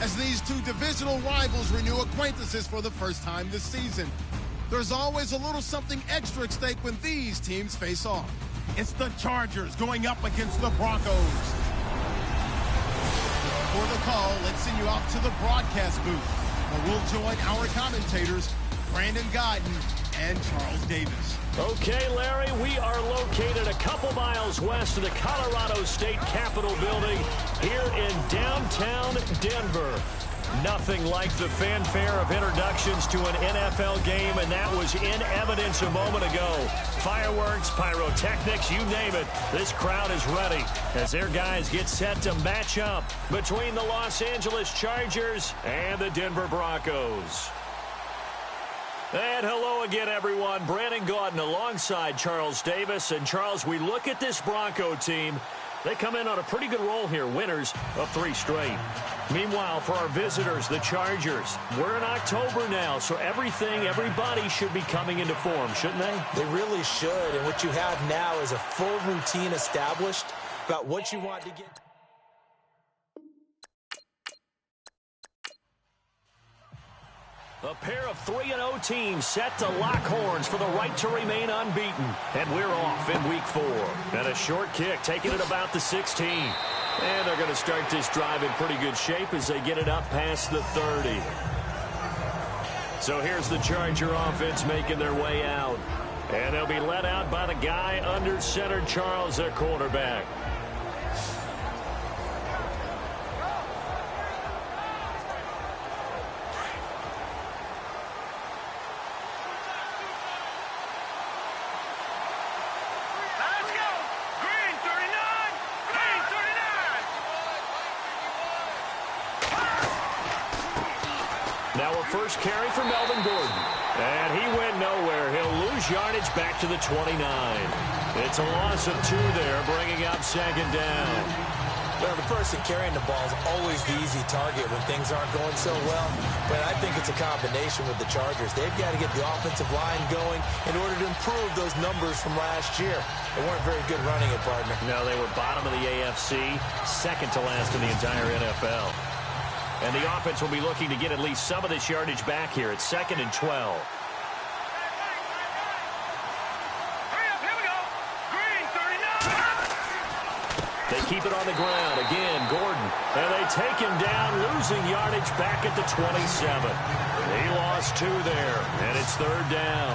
as these two divisional rivals renew acquaintances for the first time this season. There's always a little something extra at stake when these teams face off. It's the Chargers going up against the Broncos. For the call, let's send you out to the broadcast booth, where we'll join our commentators, Brandon Godden and Charles Davis. Okay, Larry, we are located a couple miles west of the Colorado State Capitol building here in downtown Denver. Nothing like the fanfare of introductions to an NFL game, and that was in evidence a moment ago. Fireworks, pyrotechnics, you name it. This crowd is ready as their guys get set to match up between the Los Angeles Chargers and the Denver Broncos. And hello again, everyone. Brandon Gaudin alongside Charles Davis. And, Charles, we look at this Bronco team. They come in on a pretty good roll here, winners of 3 straight. Meanwhile, for our visitors, the Chargers, we're in October now, so everybody should be coming into form, shouldn't they? They really should, and what you have now is a full routine established about what you want to get. A pair of 3-0 teams set to lock horns for the right to remain unbeaten. And we're off in week 4. And a short kick taking it about the 16. And they're going to start this drive in pretty good shape as they get it up past the 30. So here's the Charger offense making their way out. And they'll be led out by the guy under center, Charles, their quarterback. First carry for Melvin Gordon. And he went nowhere. He'll lose yardage back to the 29. It's a loss of 2 there, bringing up 2nd down. Well, the person carrying the ball is always the easy target when things aren't going so well. But I think it's a combination with the Chargers. They've got to get the offensive line going in order to improve those numbers from last year. They weren't very good running it, partner. No, they were bottom of the AFC, second to last in the entire NFL. And the offense will be looking to get at least some of this yardage back here. It's 2nd and 12. They keep it on the ground. Again, Gordon. And they take him down, losing yardage back at the 27. He lost 2 there, and it's 3rd down.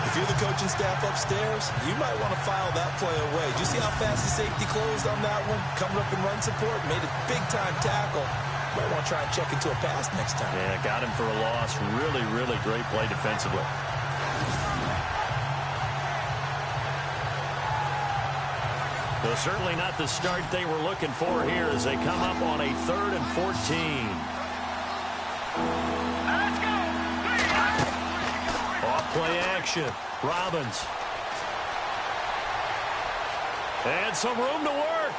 If you're the coaching staff upstairs, you might want to file that play away. Did you see how fast the safety closed on that one? Coming up in run support, made a big-time tackle. Might want to try and check into a pass next time. Yeah, got him for a loss. Really, really great play defensively. So certainly not the start they were looking for here as they come up on a 3rd and 14. Let's go! Off play action. Robbins. And some room to work.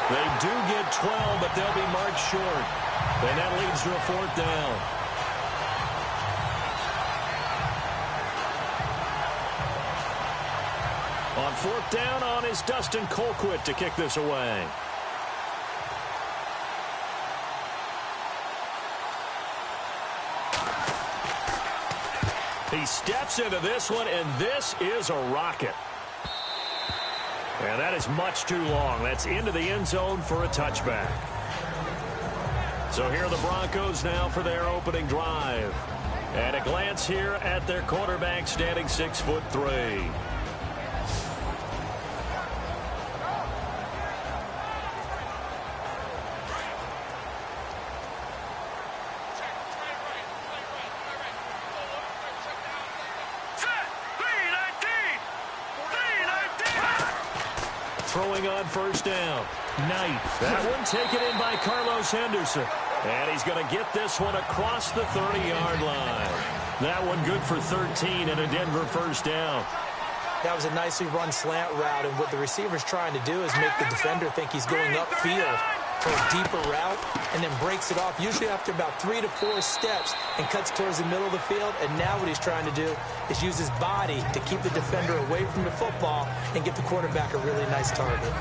They do get 12, but they'll be marked short. And that leads to a 4th down. On 4th down on is Dustin Colquitt to kick this away. He steps into this one, and this is a rocket. And that is much too long. That's into the end zone for a touchback. So here are the Broncos now for their opening drive. And a glance here at their quarterback standing 6'3". Throwing on 1st down. Knight. That one taken in by Carlos Henderson. And he's going to get this one across the 30-yard line. That one good for 13 and a Denver 1st down. That was a nicely run slant route, and what the receiver's trying to do is make the defender think he's going upfield for a deeper route, and then breaks it off, usually after about 3 to 4 steps, and cuts towards the middle of the field. And now what he's trying to do is use his body to keep the defender away from the football and get the quarterback a really nice target.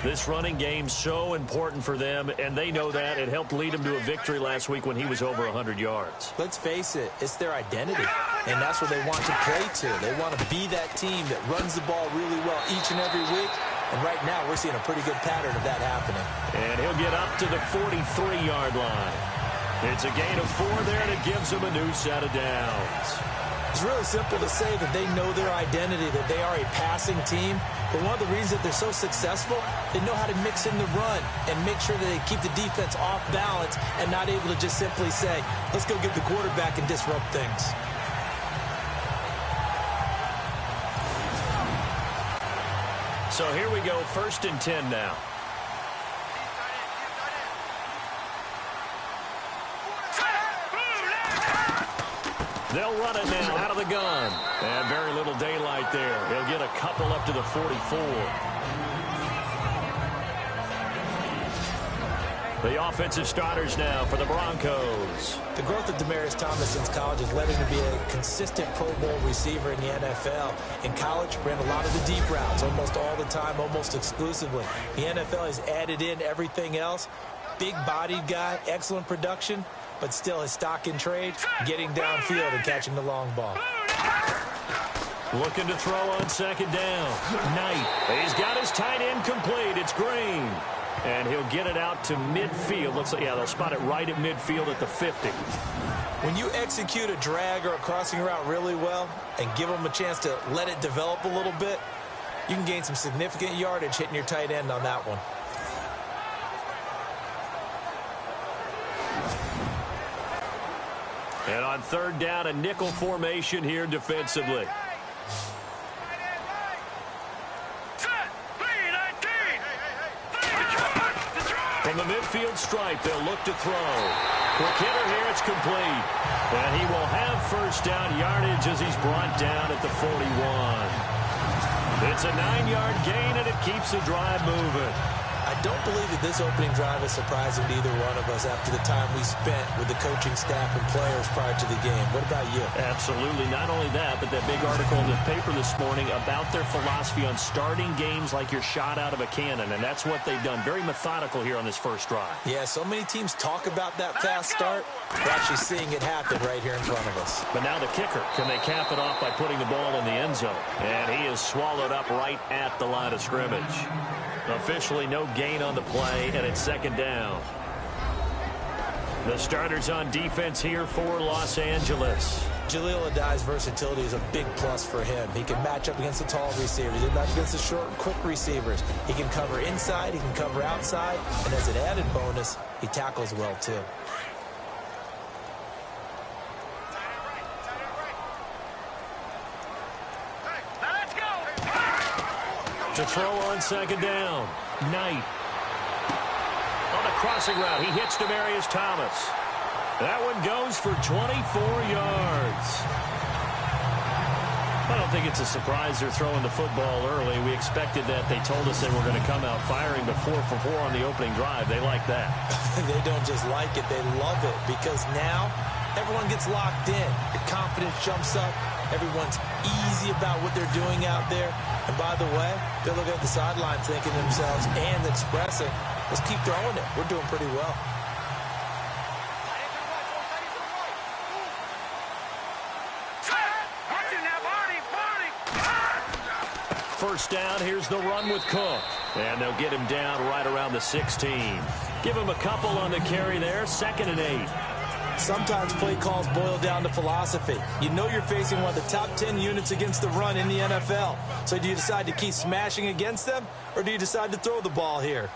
This running game's so important for them, and they know that. It helped lead them to a victory last week when he was over 100 yards. Let's face it, it's their identity, and that's what they want to play to. They want to be that team that runs the ball really well each and every week, and right now we're seeing a pretty good pattern of that happening. And he'll get up to the 43-yard line. It's a gain of 4 there, and it gives them a new set of downs. It's really simple to say that they know their identity, that they are a passing team. But one of the reasons that they're so successful, they know how to mix in the run and make sure that they keep the defense off balance and not able to just simply say, let's go get the quarterback and disrupt things. So here we go, 1st and 10 now. They'll run it now out of the gun. And very little daylight there. He'll get a couple up to the 44. The offensive starters now for the Broncos. The growth of Demaryius Thomas since college has led him to be a consistent Pro Bowl receiver in the NFL. In college, ran a lot of the deep routes, almost all the time, almost exclusively. The NFL has added in everything else. Big-bodied guy, excellent production, but still his stock in trade, getting downfield and catching the long ball. Looking to throw on 2nd down. Knight. He's got his tight end complete. It's Green. And he'll get it out to midfield. Looks like, yeah, they'll spot it right at midfield at the 50. When you execute a drag or a crossing route really well and give them a chance to let it develop a little bit, you can gain some significant yardage hitting your tight end on that one. And on 3rd down, a nickel formation here defensively. From the midfield stripe, they'll look to throw. Quick hitter here, it's complete. And he will have 1st down yardage as he's brought down at the 41. It's a 9-yard gain, and it keeps the drive moving. I don't believe that this opening drive is surprising to either one of us after the time we spent with the coaching staff and players prior to the game. What about you? Absolutely. Not only that, but that big article in the paper this morning about their philosophy on starting games like you're shot out of a cannon, and that's what they've done. Very methodical here on this first drive. Yeah, so many teams talk about that fast start. We're actually seeing it happen right here in front of us. But now the kicker. Can they cap it off by putting the ball in the end zone? And he is swallowed up right at the line of scrimmage. Officially no gain on the play, and it's 2nd down. The starters on defense here for Los Angeles. Jaleel Adai's versatility is a big plus for him. He can match up against the tall receivers. He can match against the short and quick receivers. He can cover inside. He can cover outside. And as an added bonus, he tackles well, too. To throw on 2nd down. Knight. On a crossing route, he hits Demaryius Thomas. That one goes for 24 yards. I don't think it's a surprise they're throwing the football early. We expected that. They told us they were going to come out firing, but 4 for 4 on the opening drive. They like that. They don't just like it. They love it because now everyone gets locked in. The confidence jumps up. Everyone's easy about what they're doing out there. And by the way, they're looking at the sideline thinking to themselves and expressing, let's keep throwing it. We're doing pretty well. First down, here's the run with Cook. And they'll get him down right around the 16. Give him a couple on the carry there, 2nd and 8. Sometimes play calls boil down to philosophy. You know you're facing one of the top 10 units against the run in the NFL. So do you decide to keep smashing against them, or do you decide to throw the ball here?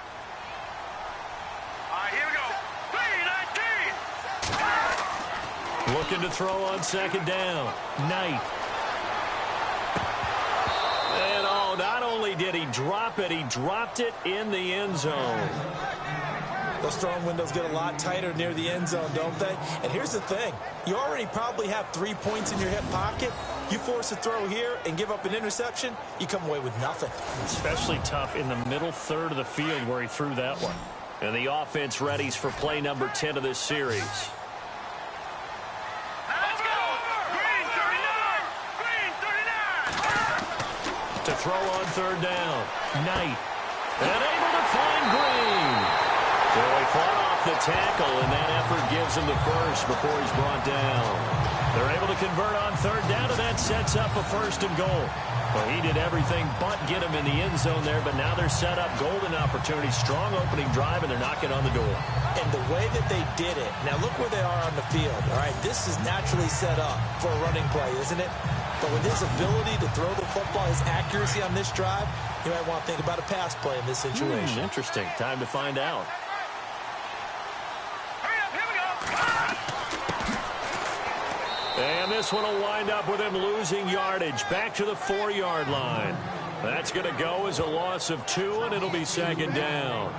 All right, here we go. 3-19. Looking to throw on 2nd down. Knight. And oh, not only did he drop it, he dropped it in the end zone. Those throwing windows get a lot tighter near the end zone, don't they? And here's the thing. You already probably have 3 points in your hip pocket. You force a throw here and give up an interception, you come away with nothing. Especially tough in the middle third of the field where he threw that one. And the offense readies for play number 10 of this series. Let's go. Green 39. Green 39. To throw on 3rd down. Knight. And able to find Green. So he fought off the tackle, and that effort gives him the first before he's brought down. They're able to convert on third down, and that sets up a 1st and goal. Well, he did everything but get him in the end zone there, but now they're set up. Golden opportunity, strong opening drive, and they're knocking on the door. And the way that they did it, now look where they are on the field, all right? This is naturally set up for a running play, isn't it? But with his ability to throw the football, his accuracy on this drive, you might want to think about a pass play in this situation. Interesting. Time to find out. And this one will wind up with him losing yardage back to the 4-yard line. That's going to go as a loss of 2, and it'll be 2nd down.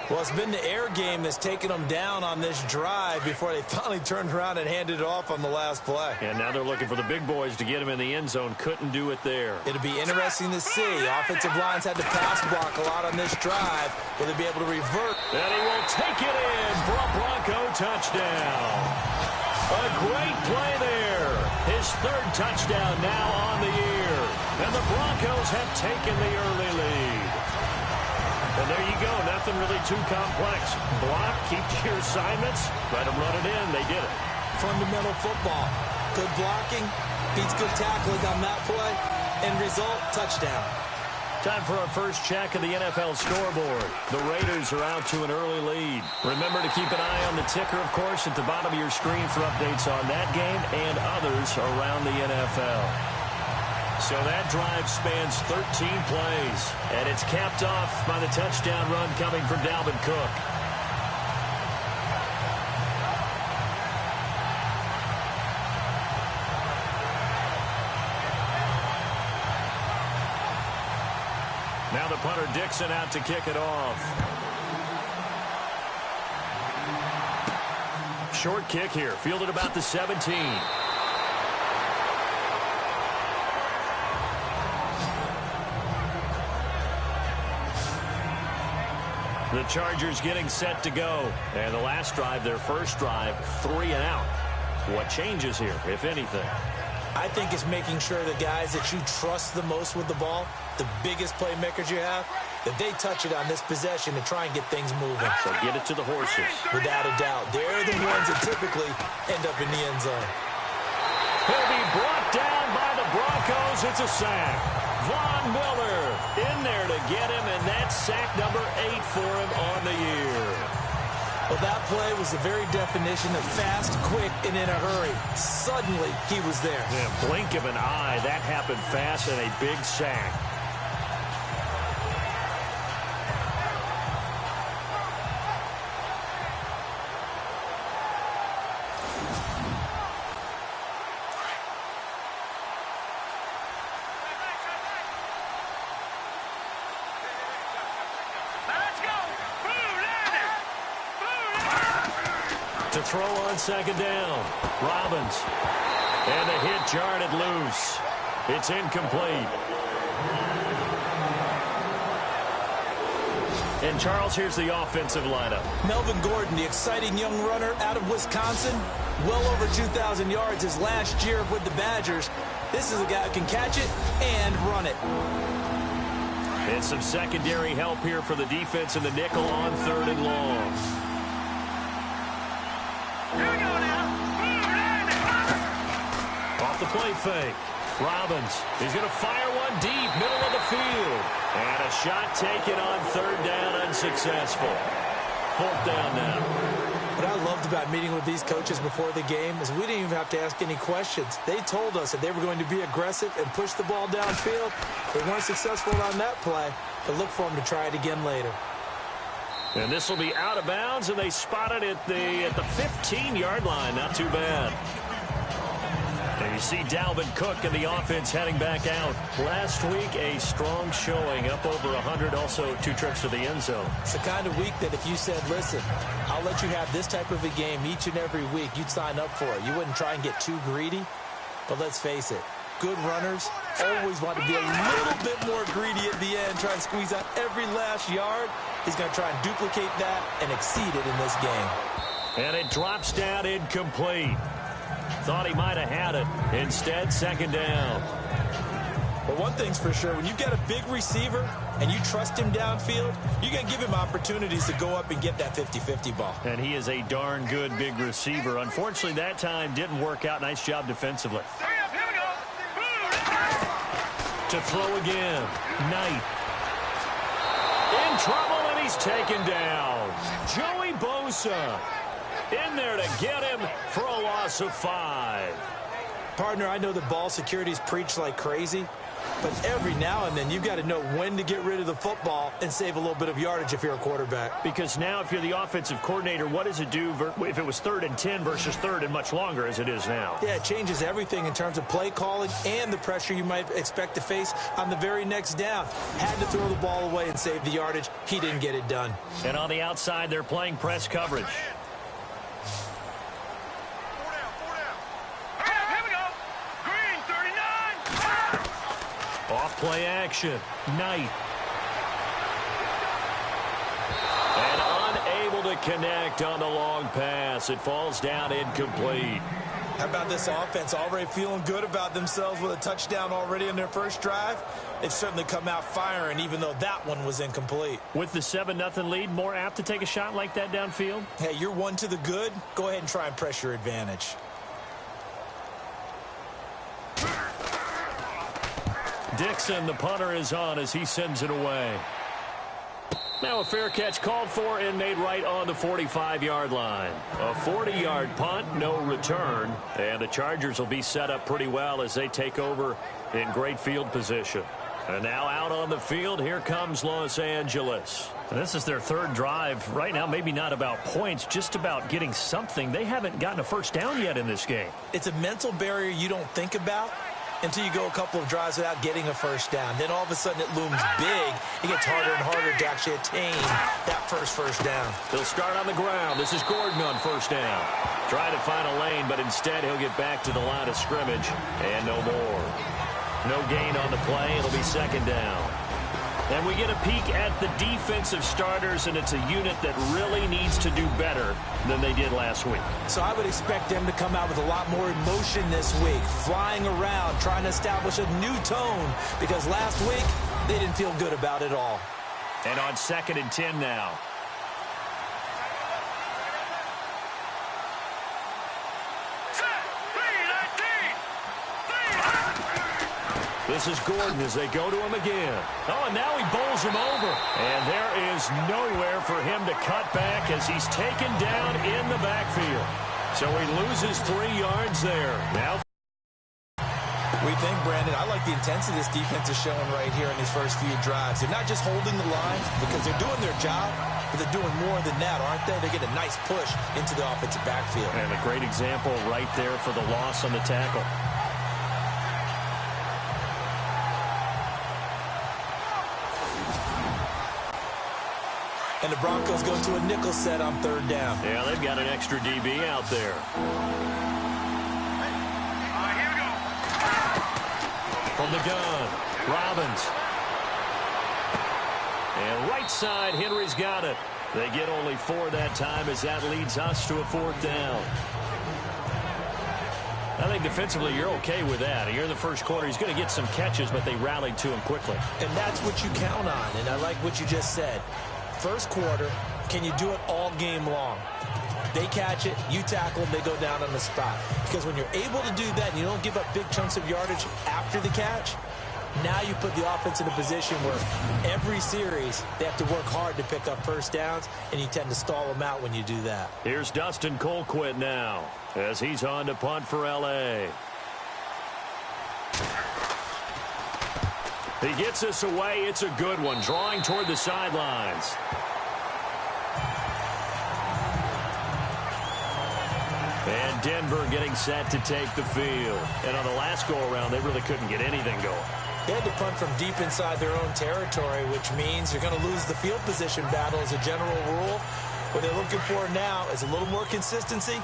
Well, it's been the air game that's taken them down on this drive before they finally turned around and handed it off on the last play. And now they're looking for the big boys to get him in the end zone. Couldn't do it there. It'll be interesting to see. Offensive lines had to pass block a lot on this drive. Will they be able to revert? And he will take it in for a Bronco touchdown. A great play there. His 3rd touchdown now on the year. And the Broncos have taken the early lead. And there you go. Nothing really too complex. Block, keep to your assignments, let them run it in. They did it. Fundamental football. Good blocking, beats good tackling on that play. End result, touchdown. Time for our first check of the NFL scoreboard. The Raiders are out to an early lead. Remember to keep an eye on the ticker, of course, at the bottom of your screen for updates on that game and others around the NFL. So that drive spans 13 plays, and it's capped off by the touchdown run coming from Dalvin Cook. Now the punter Dixon out to kick it off. Short kick here, fielded about the 17. The Chargers getting set to go. And the last drive, their first drive, 3 and out. What changes here, if anything? I think it's making sure the guys that you trust the most with the ball, the biggest playmakers you have, that they touch it on this possession and try and get things moving. So get it to the horses. Without a doubt. They're the ones that typically end up in the end zone. He'll be brought down by the Broncos. It's a sack. Von Miller in there to get him, and that's sack number 8 for him on the year. Well, that play was the very definition of fast, quick, and in a hurry. Suddenly, he was there. Yeah, blink of an eye. That happened fast and a big sack. To throw on second down. Robbins. And the hit jarred loose. It's incomplete. And Charles, here's the offensive lineup. Melvin Gordon, the exciting young runner out of Wisconsin. Well over 2,000 yards his last year with the Badgers. This is a guy who can catch it and run it. And some secondary help here for the defense in the nickel on 3rd and long. Off the play fake. Robbins. He's going to fire one deep, middle of the field. And a shot taken on 3rd down, unsuccessful. 4th down now. What I loved about meeting with these coaches before the game is we didn't even have to ask any questions. They told us that they were going to be aggressive and push the ball downfield. They weren't successful on that play, but look for them to try it again later. And this will be out of bounds, and they spot it at the 15-yard line. Not too bad. And you see Dalvin Cook and the offense heading back out. Last week, a strong showing, up over 100, also 2 trips to the end zone. It's the kind of week that if you said, listen, I'll let you have this type of a game each and every week, you'd sign up for it. You wouldn't try and get too greedy. But let's face it, good runners always want to be a little bit more greedy at the end, try and squeeze out every last yard. He's going to try and duplicate that and exceed it in this game. And it drops down incomplete. Thought he might have had it. Instead, 2nd down. Well, one thing's for sure, when you've got a big receiver and you trust him downfield, you're going to give him opportunities to go up and get that 50-50 ball. And he is a darn good big receiver. Unfortunately, that time didn't work out. Nice job defensively. To throw again. Knight. In trouble, and he's taken down. Joey Bosa in there to get him for a loss of 5. Partner, I know the ball security's preached like crazy, but every now and then you've got to know when to get rid of the football and save a little bit of yardage if you're a quarterback. Because now if you're the offensive coordinator, what does it do if it was 3rd and 10 versus 3rd and much longer as it is now? Yeah, it changes everything in terms of play calling and the pressure you might expect to face on the very next down. Had to throw the ball away and save the yardage. He didn't get it done. And on the outside, they're playing press coverage. Off-play action. Knight. And unable to connect on the long pass. It falls down incomplete. How about this offense already feeling good about themselves with a touchdown already in their first drive? They've certainly come out firing, even though that one was incomplete. With the 7-0 lead, more apt to take a shot like that downfield? Hey, you're one to the good. Go ahead and try and press your advantage. Dixon, the punter, is on as he sends it away. Now a fair catch called for and made right on the 45-yard line. A 40-yard punt, no return. And the Chargers will be set up pretty well as they take over in great field position. And now out on the field, here comes Los Angeles. And this is their 3rd drive. Right now, maybe not about points, just about getting something. They haven't gotten a first down yet in this game. It's a mental barrier you don't think about until you go a couple of drives without getting a first down. Then all of a sudden it looms big. It gets harder and harder to actually attain that first down. He'll start on the ground. This is Gordon on first down. Trying to find a lane, but instead he'll get back to the line of scrimmage. And no more. No gain on the play. It'll be 2nd down. And we get a peek at the defensive starters, and it's a unit that really needs to do better than they did last week. So I would expect them to come out with a lot more emotion this week, flying around, trying to establish a new tone, because last week they didn't feel good about it all. And on 2nd and 10 now. This is Gordon as they go to him again. Oh, and now he bowls him over. And there is nowhere for him to cut back as he's taken down in the backfield. So he loses 3 yards there. Now we think, Brandon, I like the intensity this defense is showing right here in these first few drives. They're not just holding the line because they're doing their job, but they're doing more than that, aren't they? They get a nice push into the offensive backfield. And a great example right there for the loss on the tackle. And the Broncos go to a nickel set on 3rd down. Yeah, they've got an extra DB out there. Here we go. From the gun, Robbins. And right side, Henry's got it. They get only 4 that time as that leads us to a 4th down. I think defensively you're okay with that. You're in the first quarter. He's going to get some catches, but they rallied to him quickly. And that's what you count on, and I like what you just said. First quarter, can you do it all game long? They catch it, you tackle them, they go down on the spot. Because when you're able to do that and you don't give up big chunks of yardage after the catch, now you put the offense in a position where every series they have to work hard to pick up first downs, and you tend to stall them out when you do that. Here's Dustin Colquitt now as he's on to punt for L.A. He gets us away. It's a good one. Drawing toward the sidelines. And Denver getting set to take the field. And on the last go-around, they really couldn't get anything going. They had to punt from deep inside their own territory, which means you're going to lose the field position battle as a general rule. What they're looking for now is a little more consistency,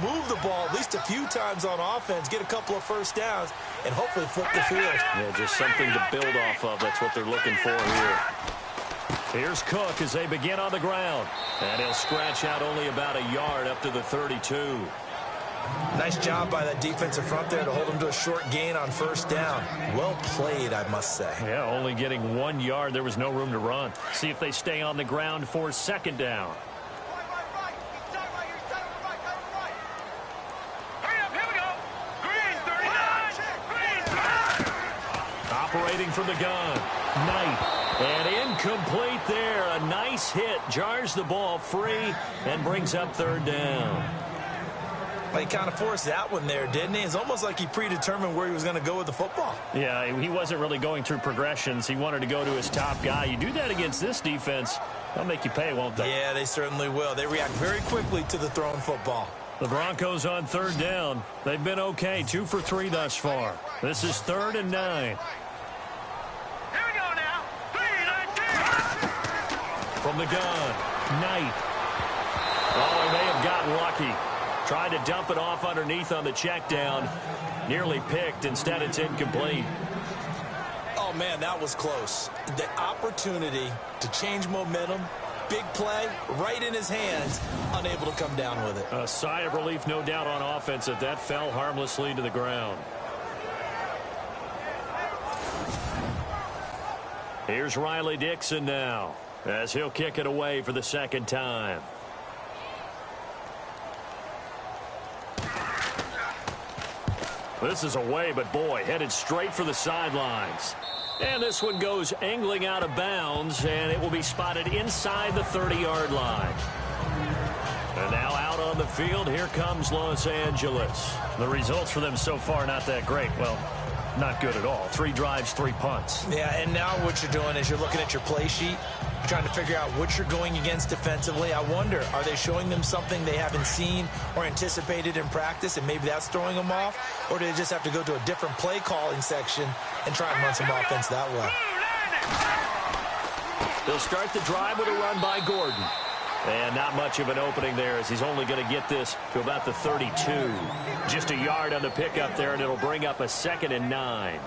move the ball at least a few times on offense, get a couple of first downs, and hopefully flip the field. Yeah, just something to build off of. That's what they're looking for here. Here's Cook as they begin on the ground. And he'll scratch out only about a yard up to the 32. Nice job by that defensive front there to hold him to a short gain on first down. Well played, I must say. Yeah, only getting 1 yard. There was no room to run. See if they stay on the ground for second down. Operating from the gun. Knight. And incomplete there. A nice hit. Jars the ball free and brings up third down. Well, he kind of forced that one there, didn't he? It's almost like he predetermined where he was going to go with the football. Yeah, he wasn't really going through progressions. He wanted to go to his top guy. You do that against this defense, they'll make you pay, won't they? Yeah, they certainly will. They react very quickly to the thrown football. The Broncos on third down. They've been okay, 2 for 3 thus far. This is 3rd and 9. From the gun, Knight. Oh, he may have gotten lucky. Tried to dump it off underneath on the check down. Nearly picked. Instead, it's incomplete. Oh, man, that was close. The opportunity to change momentum, big play, right in his hands, unable to come down with it. A sigh of relief, no doubt, on offense that that fell harmlessly to the ground. Here's Riley Dixon now, as he'll kick it away for the second time. This is away, but boy, headed straight for the sidelines. And this one goes angling out of bounds, and it will be spotted inside the 30-yard line. And now out on the field, here comes Los Angeles. The results for them so far, not that great. Well, not good at all. 3 drives, 3 punts. Yeah, and now what you're doing is you're looking at your play sheet. You're trying to figure out what you're going against defensively. I wonder, are they showing them something they haven't seen or anticipated in practice, and maybe that's throwing them off? Or do they just have to go to a different play calling section and try and run some offense that way? They'll start the drive with a run by Gordon. And not much of an opening there, as he's only going to get this to about the 32. Just a yard on the pickup there, and it'll bring up a 2nd and 9.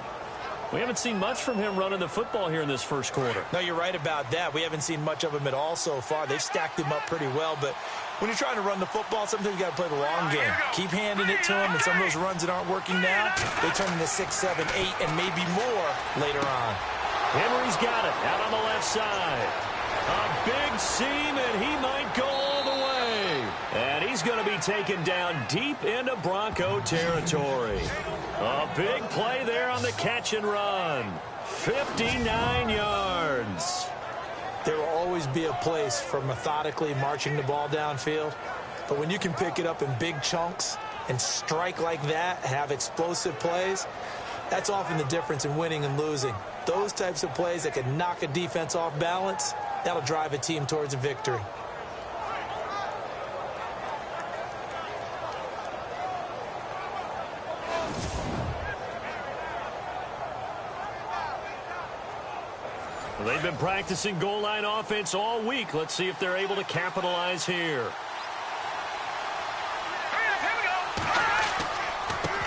We haven't seen much from him running the football here in this first quarter. No, you're right about that. We haven't seen much of him at all so far. They've stacked him up pretty well, but when you're trying to run the football, sometimes you got to play the long game. Keep handing it to him, and some of those runs that aren't working now, they turn into 6, 7, 8, and maybe more later on. Henry's got it out on the left side. A big seam, and he might go all the way. And he's going to be taken down deep into Bronco territory. A big play there on the catch and run. 59 yards. There will always be a place for methodically marching the ball downfield. But when you can pick it up in big chunks and strike like that, have explosive plays, that's often the difference in winning and losing. Those types of plays that can knock a defense off balance, that'll drive a team towards a victory. Well, they've been practicing goal line offense all week. Let's see if they're able to capitalize here.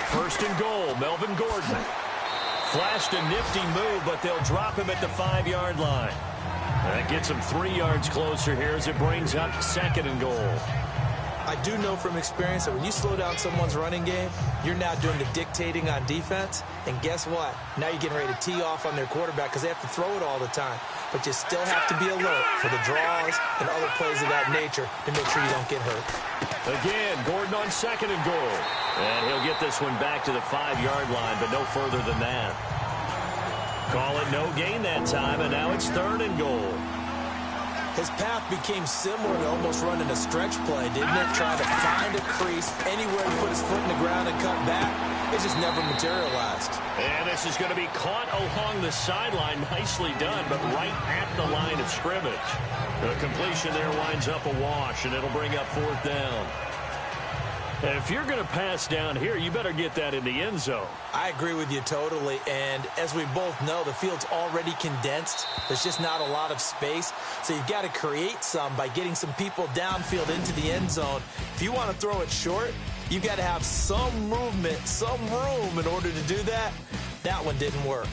First and goal, Melvin Gordon. Flashed a nifty move, but they'll drop him at the 5-yard line. That gets him 3 yards closer here as it brings up 2nd and goal. I do know from experience that when you slow down someone's running game, you're now doing the dictating on defense. And guess what? Now you're getting ready to tee off on their quarterback because they have to throw it all the time. But you still have to be alert for the draws and other plays of that nature to make sure you don't get hurt. Again, Gordon on 2nd and goal. And he'll get this one back to the 5-yard line, but no further than that. Call it no gain that time, and now it's 3rd and goal. His path became similar to almost running a stretch play, didn't it? Trying to find a crease, anywhere to put his foot in the ground and cut back. It just never materialized. And this is going to be caught along the sideline. Nicely done, but right at the line of scrimmage. The completion there winds up a wash, and it'll bring up 4th down. And if you're going to pass down here, you better get that in the end zone. I agree with you totally. And as we both know, the field's already condensed. There's just not a lot of space. So you've got to create some by getting some people downfield into the end zone. If you want to throw it short, you've got to have some movement, some room in order to do that. That one didn't work.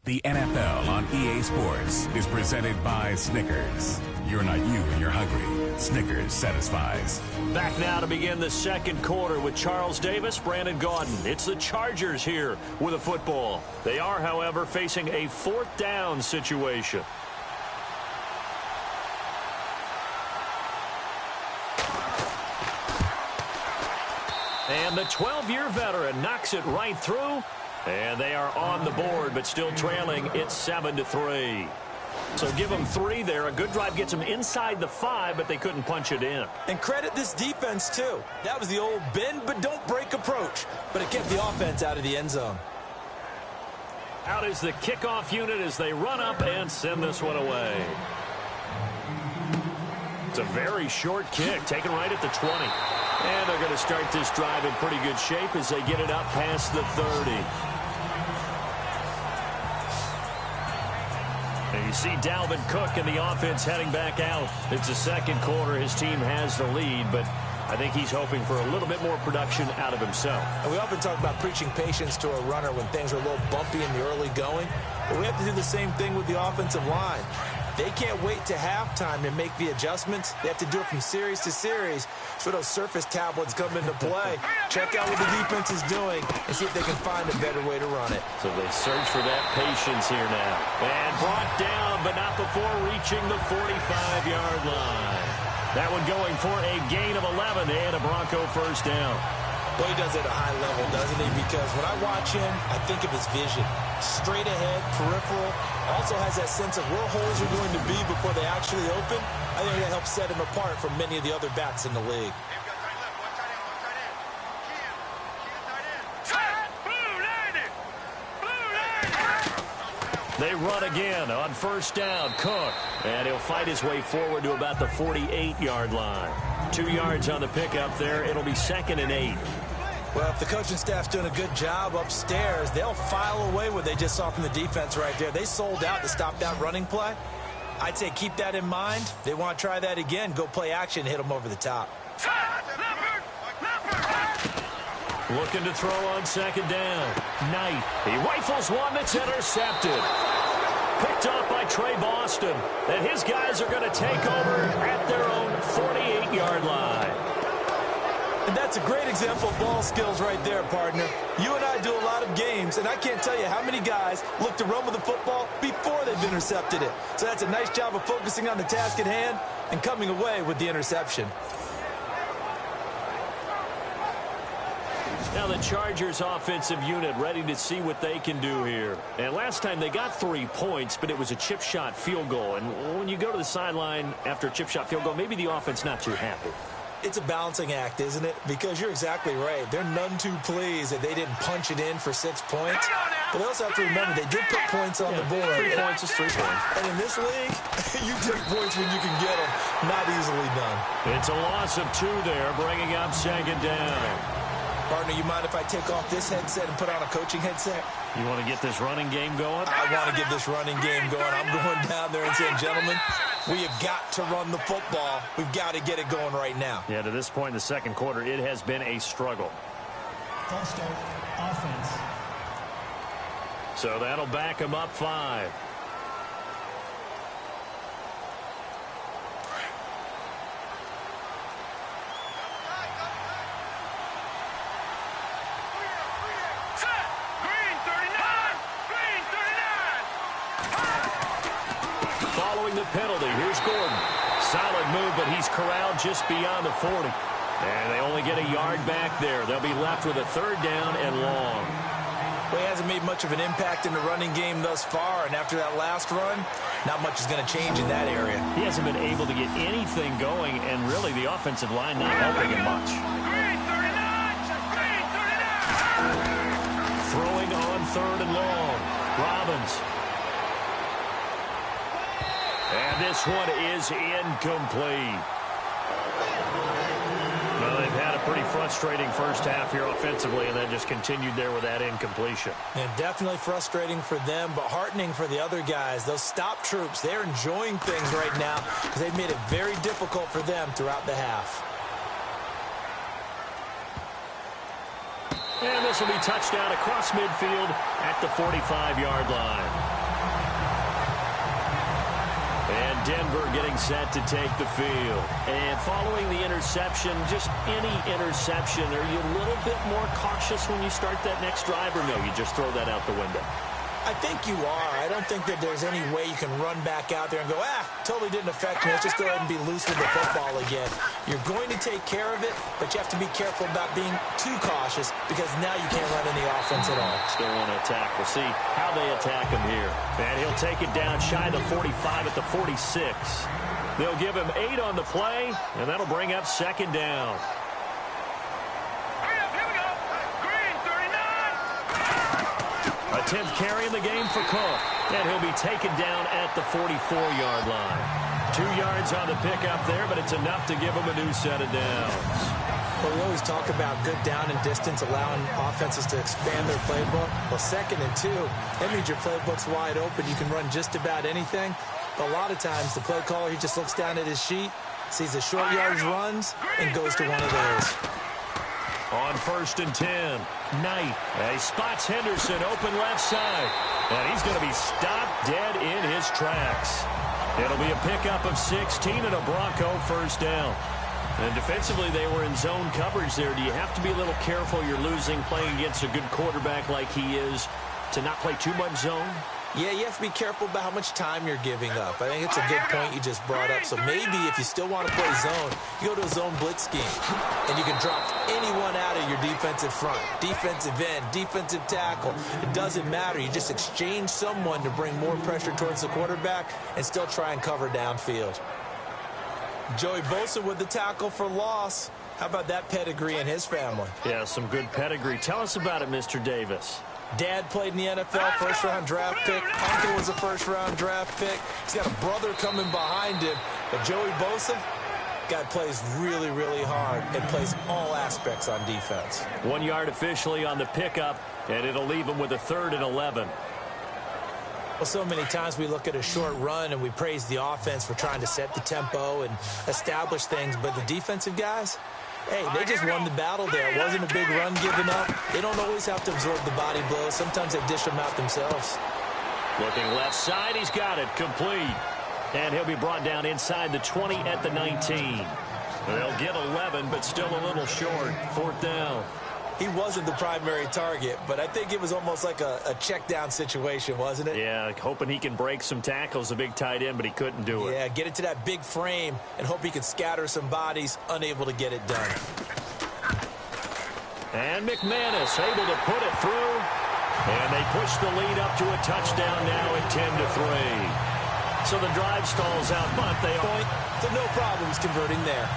The NFL on EA Sports is presented by Snickers. You're not you when you're hungry. Snickers satisfies. Back now to begin the second quarter with Charles Davis, Brandon Gaudin. It's the Chargers here with a football. They are, however, facing a fourth down situation. And the 12-year veteran knocks it right through. And they are on the board, but still trailing. It's 7-3. So give them 3 there. A good drive gets them inside the 5, but they couldn't punch it in. And credit this defense, too. That was the old bend but don't break approach. But it kept the offense out of the end zone. Out is the kickoff unit as they run up and send this one away. It's a very short kick, taken right at the 20. And they're going to start this drive in pretty good shape as they get it up past the 30. And you see Dalvin Cook and the offense heading back out. It's the second quarter. His team has the lead, but I think he's hoping for a little bit more production out of himself. And we often talk about preaching patience to a runner when things are a little bumpy in the early going. But we have to do the same thing with the offensive line. They can't wait to halftime to make the adjustments. They have to do it from series to series. So those surface tablets come into play. Check out what the defense is doing and see if they can find a better way to run it. So they search for that patience here now. And brought down, but not before reaching the 45-yard line. That one going for a gain of 11 and a Bronco first down. Well, he does it at a high level, doesn't he? Because when I watch him, I think of his vision. Straight ahead, peripheral. Also has that sense of where holes are going to be before they actually open. I think that helps set him apart from many of the other backs in the league. They run again on first down. Cook. And he'll fight his way forward to about the 48-yard line. 2 yards on the pickup there. It'll be 2nd and 8. Well, if the coaching staff's doing a good job upstairs, they'll file away what they just saw from the defense right there. They sold out to stop that running play. I'd say keep that in mind. They want to try that again. Go play action, hit them over the top. Looking to throw on second down. Knight. He rifles one that's intercepted. Picked off by Trey Boston. And his guys are going to take over at their own 48-yard line. And that's a great example of ball skills right there, partner. You and I do a lot of games, and I can't tell you how many guys look to run with the football before they've intercepted it. So that's a nice job of focusing on the task at hand and coming away with the interception. Now the Chargers offensive unit ready to see what they can do here. And last time they got 3 points, but it was a chip shot field goal. And when you go to the sideline after a chip shot field goal, maybe the offense not too happy. It's a balancing act, isn't it? Because you're exactly right. They're none too pleased that they didn't punch it in for 6 points. But they also have to remember they did put points on the board. 3 points is 3 points. And in this league, you take points when you can get them. Not easily done. It's a loss of 2 there, bringing up second down. Partner, you mind if I take off this headset and put on a coaching headset? You want to get this running game going? I want to get this running game going. I'm going down there and saying, gentlemen, we have got to run the football. We've got to get it going right now. Yeah, to this point in the second quarter, it has been a struggle. False start, offense. So that'll back them up 5. The penalty. Here's Gordon. Solid move, but he's corralled just beyond the 40. And they only get a yard back there. They'll be left with a 3rd down and long. Well, he hasn't made much of an impact in the running game thus far, and after that last run, not much is going to change in that area. He hasn't been able to get anything going, and really the offensive line not helping him much. Throwing on 3rd and long. Robbins. And this one is incomplete. Well, they've had a pretty frustrating first half here offensively, and then just continued there with that incompletion. And definitely frustrating for them, but heartening for the other guys. Those stop troops, they're enjoying things right now because they've made it very difficult for them throughout the half. And this will be touchdown across midfield at the 45-yard line. And Denver getting set to take the field. And following the interception, just any interception, are you a little bit more cautious when you start that next drive, or no, you just throw that out the window? I think you are. I don't think that there's any way you can run back out there and go, totally didn't affect me. Let's just go ahead and be loose with the football again. You're going to take care of it, but you have to be careful about being too cautious because now you can't run any offense at all. Still want to attack. We'll see how they attack him here. And he'll take it down shy of the 45 at the 46. They'll give him 8 on the play, and that'll bring up second down. A 10th carry in the game for Cook. And he'll be taken down at the 44-yard line. 2 yards on the pickup there, but it's enough to give him a new set of downs. Well, we always talk about good down and distance, allowing offenses to expand their playbook. Well, 2nd and 2, that means your playbook's wide open. You can run just about anything. But a lot of times, the play caller, he just looks down at his sheet, sees the short yardage runs, and goes to one of those. On 1st and 10, Knight. He spots Henderson open left side. And he's going to be stopped dead in his tracks. It'll be a pickup of 16 and a Bronco first down. And defensively, they were in zone coverage there. Do you have to be a little careful? You're losing playing against a good quarterback like he is to not play too much zone? Yeah, you have to be careful about how much time you're giving up. I think it's a good point you just brought up. So maybe if you still want to play zone, you go to a zone blitz scheme. And you can drop anyone out of your defensive front. Defensive end, defensive tackle. It doesn't matter. You just exchange someone to bring more pressure towards the quarterback and still try and cover downfield. Joey Bosa with the tackle for loss. How about that pedigree in his family? Yeah, some good pedigree. Tell us about it, Mr. Davis. Dad played in the NFL, first-round draft pick. Uncle was a first-round draft pick. He's got a brother coming behind him. But Joey Bosa, guy plays really, really hard and plays all aspects on defense. 1 yard officially on the pickup, and it'll leave him with a 3rd and 11. Well, so many times we look at a short run and we praise the offense for trying to set the tempo and establish things. But the defensive guys, hey, they just won the battle there. It wasn't a big run given up. They don't always have to absorb the body blows. Sometimes they dish them out themselves. Looking left side, he's got it. Complete. And he'll be brought down inside the 20 at the 19. They'll get 11, but still a little short. 4th down. He wasn't the primary target, but I think it was almost like a check down situation, wasn't it? Yeah, hoping he can break some tackles, a big tight end, but he couldn't do it. Yeah, get it to that big frame and hope he can scatter some bodies, unable to get it done. And McManus able to put it through. And they push the lead up to a touchdown now at 10-3. So the drive stalls out, but they point, so no problems converting there.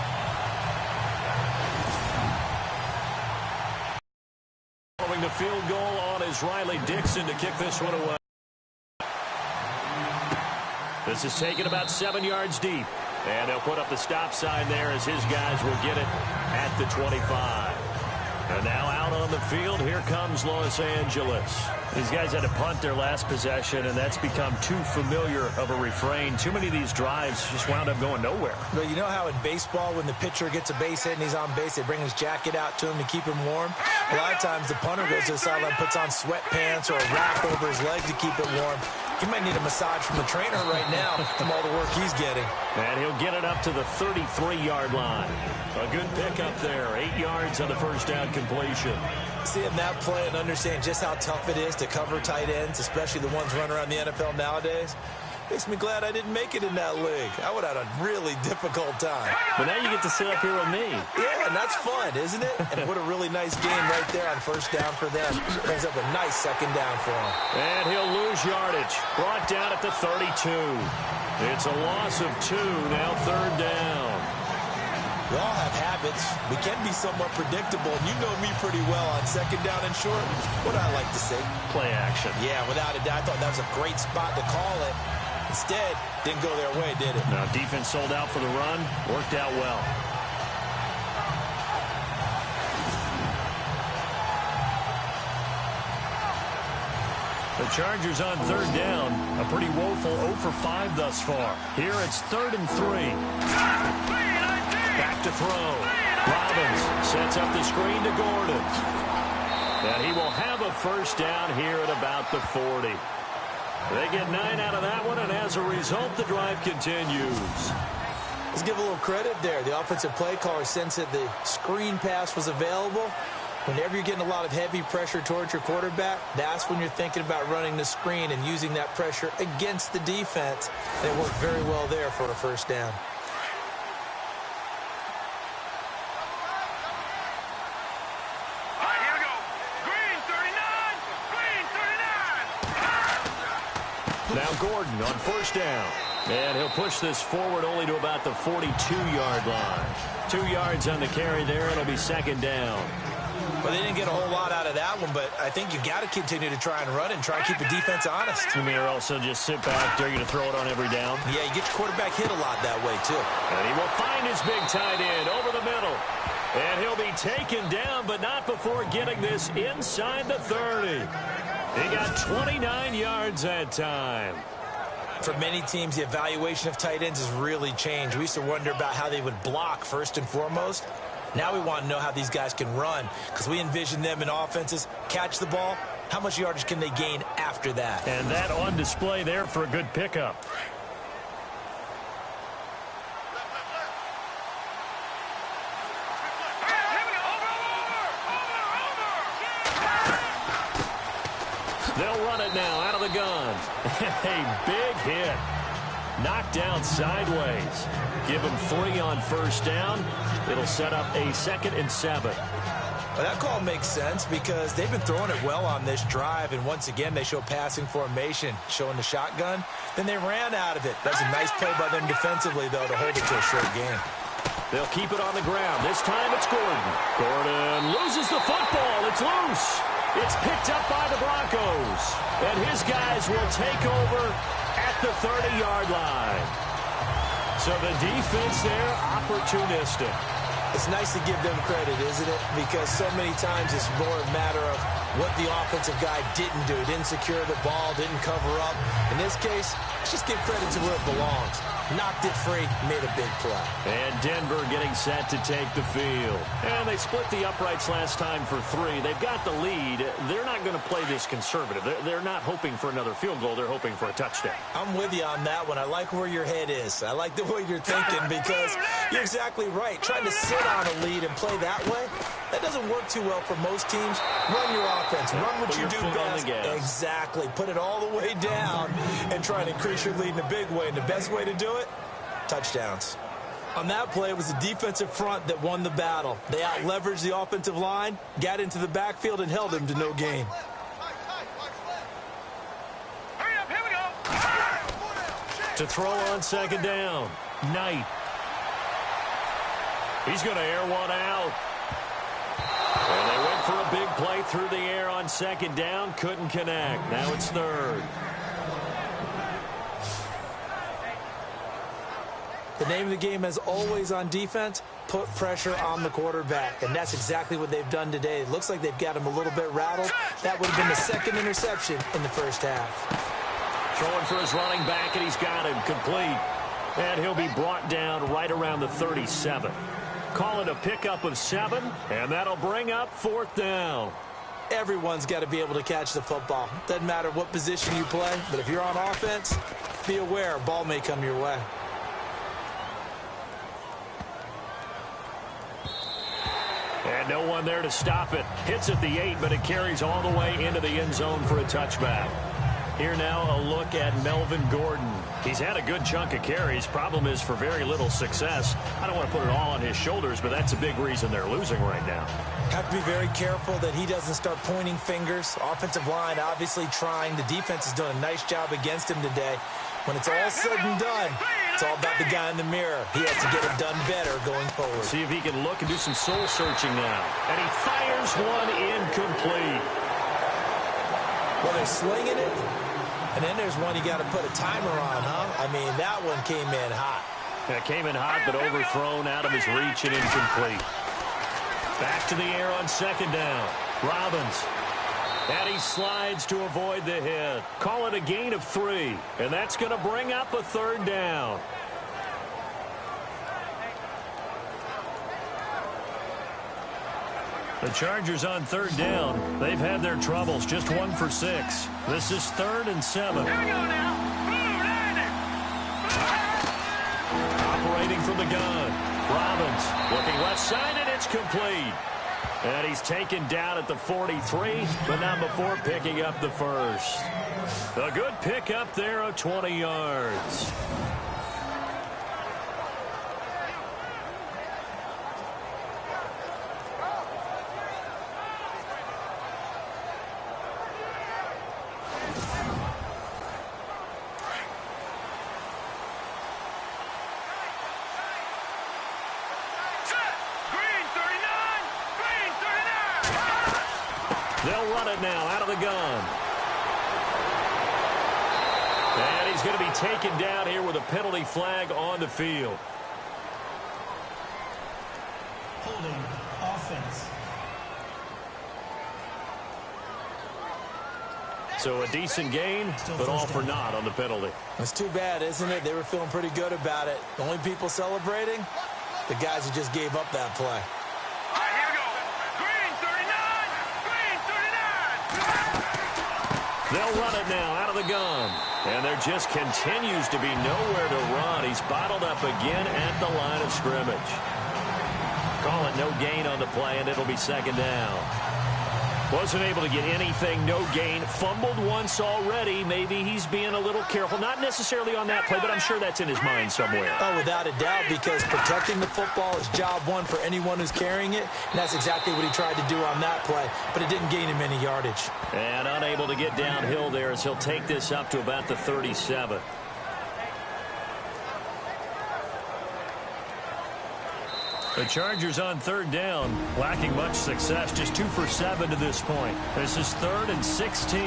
The field goal on is Riley Dixon to kick this one away. This is taken about 7 yards deep. And they'll put up the stop sign there as his guys will get it at the 25. And now out on the field, here comes Los Angeles. These guys had to punt their last possession, and that's become too familiar of a refrain. Too many of these drives just wound up going nowhere. But you know how in baseball, when the pitcher gets a base hit and he's on base, they bring his jacket out to him to keep him warm? A lot of times the punter goes to the sideline, puts on sweatpants or a wrap over his leg to keep it warm. He might need a massage from the trainer right now from all the work he's getting. And he'll get it up to the 33-yard line. A good pickup there. 8 yards on the first down completion. Seeing that play and understand just how tough it is to cover tight ends, especially the ones running around the NFL nowadays, makes me glad I didn't make it in that league. I would have had a really difficult time. But now you get to sit up here with me. Yeah, and that's fun, isn't it? And what a really nice game right there on first down for them. Brings up a nice second down for him. And he'll lose yardage. Brought down at the 32. It's a loss of 2, now 3rd down. We all have habits. We can be somewhat predictable, and you know me pretty well on second down and short. What do I like to say? Play action. Yeah, without a doubt. I thought that was a great spot to call it. Instead, didn't go their way, did it? Now, defense sold out for the run. Worked out well. The Chargers on 3rd down. A pretty woeful 0 for 5 thus far. Here it's 3rd and 3. Back to throw. Robbins sets up the screen to Gordon. And he will have a first down here at about the 40. They get 9 out of that one, and as a result, the drive continues. Let's give a little credit there. The offensive play caller sensed that the screen pass was available. Whenever you're getting a lot of heavy pressure towards your quarterback, that's when you're thinking about running the screen and using that pressure against the defense. And it worked very well there for a first down. Now Gordon on first down. And he'll push this forward only to about the 42-yard line. 2 yards on the carry there. It'll be second down. Well, they didn't get a whole lot out of that one, but I think you got to continue to try and run and try and keep the defense honest. You mean also just sit back, dare you to throw it on every down? Yeah, you get your quarterback hit a lot that way, too. And he will find his big tight end over the middle. And he'll be taken down, but not before getting this inside the 30. He got 29 yards that time. For many teams, the evaluation of tight ends has really changed. We used to wonder about how they would block first and foremost. Now we want to know how these guys can run, because we envision them in offenses catch the ball. How much yardage can they gain after that? And that on display there for a good pickup. They'll run it now out of the gun. A big hit. Knocked down sideways. Give them 3 on first down. It'll set up a 2nd and 7. Well, that call makes sense because they've been throwing it well on this drive, and once again they show passing formation, showing the shotgun. Then they ran out of it. That's a nice play by them defensively, though, to hold it to a short game. They'll keep it on the ground. This time it's Gordon. Gordon loses the football. It's loose. It's picked up by the Broncos. And his guys will take over at the 30-yard line. So the defense there, opportunistic. It's nice to give them credit, isn't it? Because so many times it's more a matter of what the offensive guy didn't do. Didn't secure the ball, didn't cover up. In this case, let's just give credit to where it belongs. Knocked it free, made a big play. And Denver getting set to take the field. And they split the uprights last time for 3. They've got the lead. They're not going to play this conservative. They're not hoping for another field goal. They're hoping for a touchdown. I'm with you on that one. I like where your head is. I like the way you're thinking because you're exactly right. Trying to sit on a lead and play that way, that doesn't work too well for most teams. Run your offense. Run what you do best. Exactly. Put it all the way down and try to increase your lead in a big way. And the best way to do it, touchdowns. On that play, it was the defensive front that won the battle. They out-leveraged the offensive line, got into the backfield, and held him to no gain. Hurry up, here we go. To throw on second down, Knight. He's going to air one out. And they went for a big play through the air on second down. Couldn't connect. Now it's 3rd. The name of the game, as always on defense, put pressure on the quarterback. And that's exactly what they've done today. It looks like they've got him a little bit rattled. That would have been the 2nd interception in the first half. Throwing for his running back, and he's got him complete. And he'll be brought down right around the 37. Call it a pickup of 7, and that'll bring up 4th down. Everyone's got to be able to catch the football. Doesn't matter what position you play, but if you're on offense, be aware a ball may come your way. And no one there to stop it. Hits at the 8, but it carries all the way into the end zone for a touchback. Here now, a look at Melvin Gordon. He's had a good chunk of carries. Problem is for very little success. I don't want to put it all on his shoulders, but that's a big reason they're losing right now. Have to be very careful that he doesn't start pointing fingers. Offensive line obviously trying. The defense is doing a nice job against him today. When it's all said and done, it's all about the guy in the mirror. He has to get it done better going forward. See if he can look and do some soul searching now. And he fires one incomplete. Well, they're slinging it. And then there's one you got to put a timer on, huh? I mean, that one came in hot. It came in hot, but overthrown out of his reach and incomplete. Back to the air on second down. Robbins. And he slides to avoid the hit. Call it a gain of 3. And that's going to bring up a 3rd down. The Chargers on third down. They've had their troubles, just 1 for 6. This is 3rd and 7. Here we go now. Operating from the gun. Robbins looking left side, and it's complete. And he's taken down at the 43, but not before picking up the first. A good pickup there of 20 yards. They'll run it now out of the gun. And he's going to be taken down here with a penalty flag on the field. Holding offense. So a decent gain, but all for naught on the penalty. It's too bad, isn't it? They were feeling pretty good about it. The only people celebrating, the guys who just gave up that play. They'll run it now out of the gun. And there just continues to be nowhere to run. He's bottled up again at the line of scrimmage. Call it no gain on the play, and it'll be 2nd down. Wasn't able to get anything, no gain. Fumbled once already. Maybe he's being a little careful. Not necessarily on that play, but I'm sure that's in his mind somewhere. Oh, without a doubt, because protecting the football is job one for anyone who's carrying it, and that's exactly what he tried to do on that play, but it didn't gain him any yardage. And unable to get downhill there as he'll take this up to about the 37. The Chargers on 3rd down, lacking much success, just 2 for 7 to this point. This is 3rd and 16.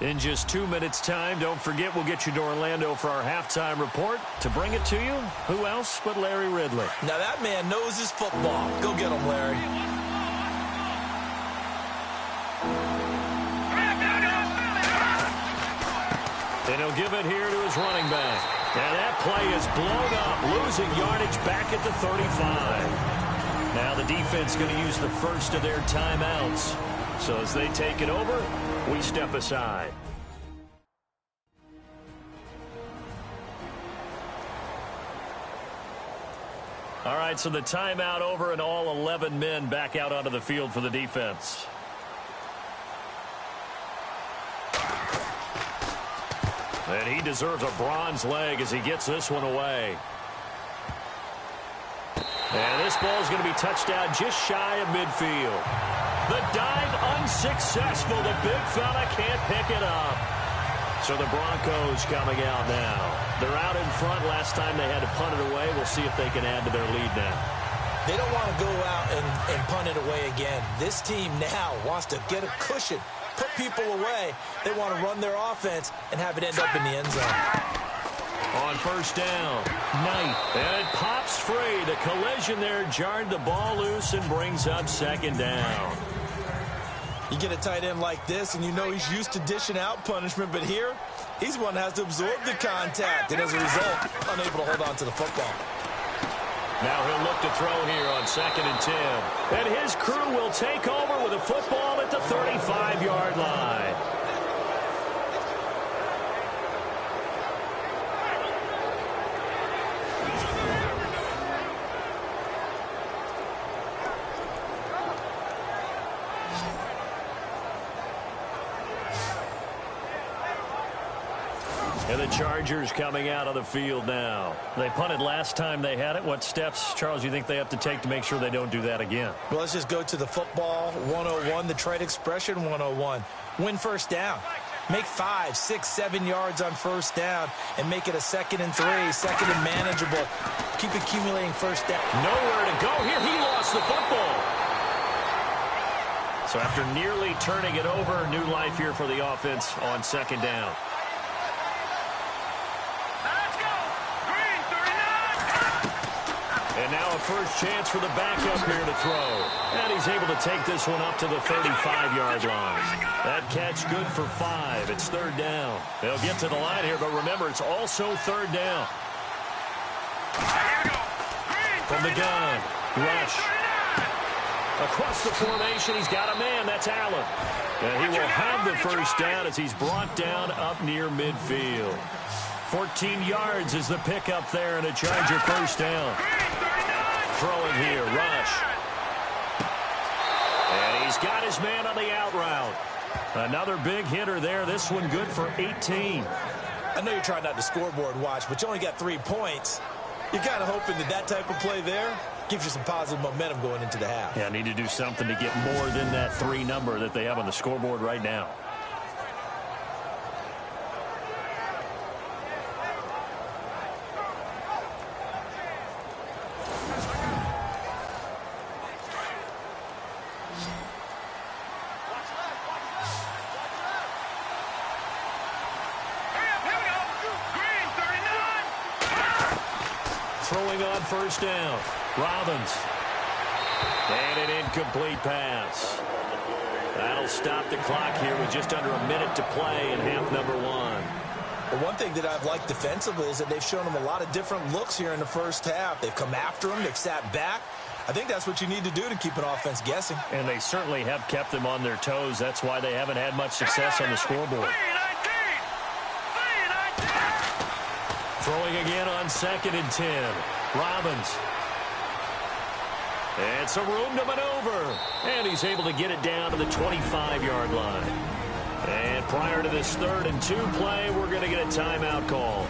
In just 2 minutes' time, don't forget we'll get you to Orlando for our halftime report. To bring it to you, who else but Larry Ridley? Now that man knows his football. Go get him, Larry. And he'll give it here to his running back. And that play is blown up, losing yardage back at the 35. Now the defense going to use the first of their timeouts. So as they take it over, we step aside. All right, so the timeout over and all 11 men back out onto the field for the defense. And he deserves a bronze leg as he gets this one away. And this ball is going to be touched down just shy of midfield. The dive unsuccessful. The big fella can't pick it up. So the Broncos coming out now. They're out in front. Last time they had to punt it away. We'll see if they can add to their lead now. They don't want to go out and punt it away again. This team now wants to get a cushion, put people away. They want to run their offense and have it end up in the end zone. On 1st down, Knight. And it pops free. The collision there jarred the ball loose and brings up 2nd down. You get a tight end like this, and you know he's used to dishing out punishment, but here, he's one that has to absorb the contact, and as a result, unable to hold on to the football. Now he'll look to throw here on 2nd and 10. And his crew will take over with a football at the 35-yard line. And the Chargers coming out of the field now. They punted last time they had it. What steps, Charles, you think they have to take to make sure they don't do that again? Well, let's just go to the football 101, the trade expression 101. Win 1st down. Make 5, 6, 7 yards on 1st down and make it a 2nd and 3, 2nd and manageable. Keep accumulating 1st down. Nowhere to go here. He lost the football. So after nearly turning it over, new life here for the offense on 2nd down. And now a first chance for the backup here to throw. And he's able to take this one up to the 35-yard line. That catch good for 5. It's third down. They'll get to the line here, but remember, it's also third down. From the gun, rush. Across the formation, he's got a man. That's Allen. And he will have the first down as he's brought down up near midfield. 14 yards is the pickup there, and a Charger first down. Throwing here, rush. And he's got his man on the out route. Another big hitter there. This one good for 18. I know you're trying not to scoreboard watch, but you only got 3 points. You're kind of hoping that that type of play there gives you some positive momentum going into the half. Yeah, need to do something to get more than that 3 number that they have on the scoreboard right now. Throwing on first down. Robbins. And an incomplete pass. That'll stop the clock here with just under a minute to play in half number 1. Well, one thing that I've liked defensively is that they've shown them a lot of different looks here in the first half. They've come after them. They've sat back. I think that's what you need to do to keep an offense guessing. And they certainly have kept them on their toes. That's why they haven't had much success on the scoreboard. Throwing again on 2nd and 10. Robbins. And some room to maneuver. And he's able to get it down to the 25-yard line. And prior to this 3rd and 2 play, we're going to get a timeout call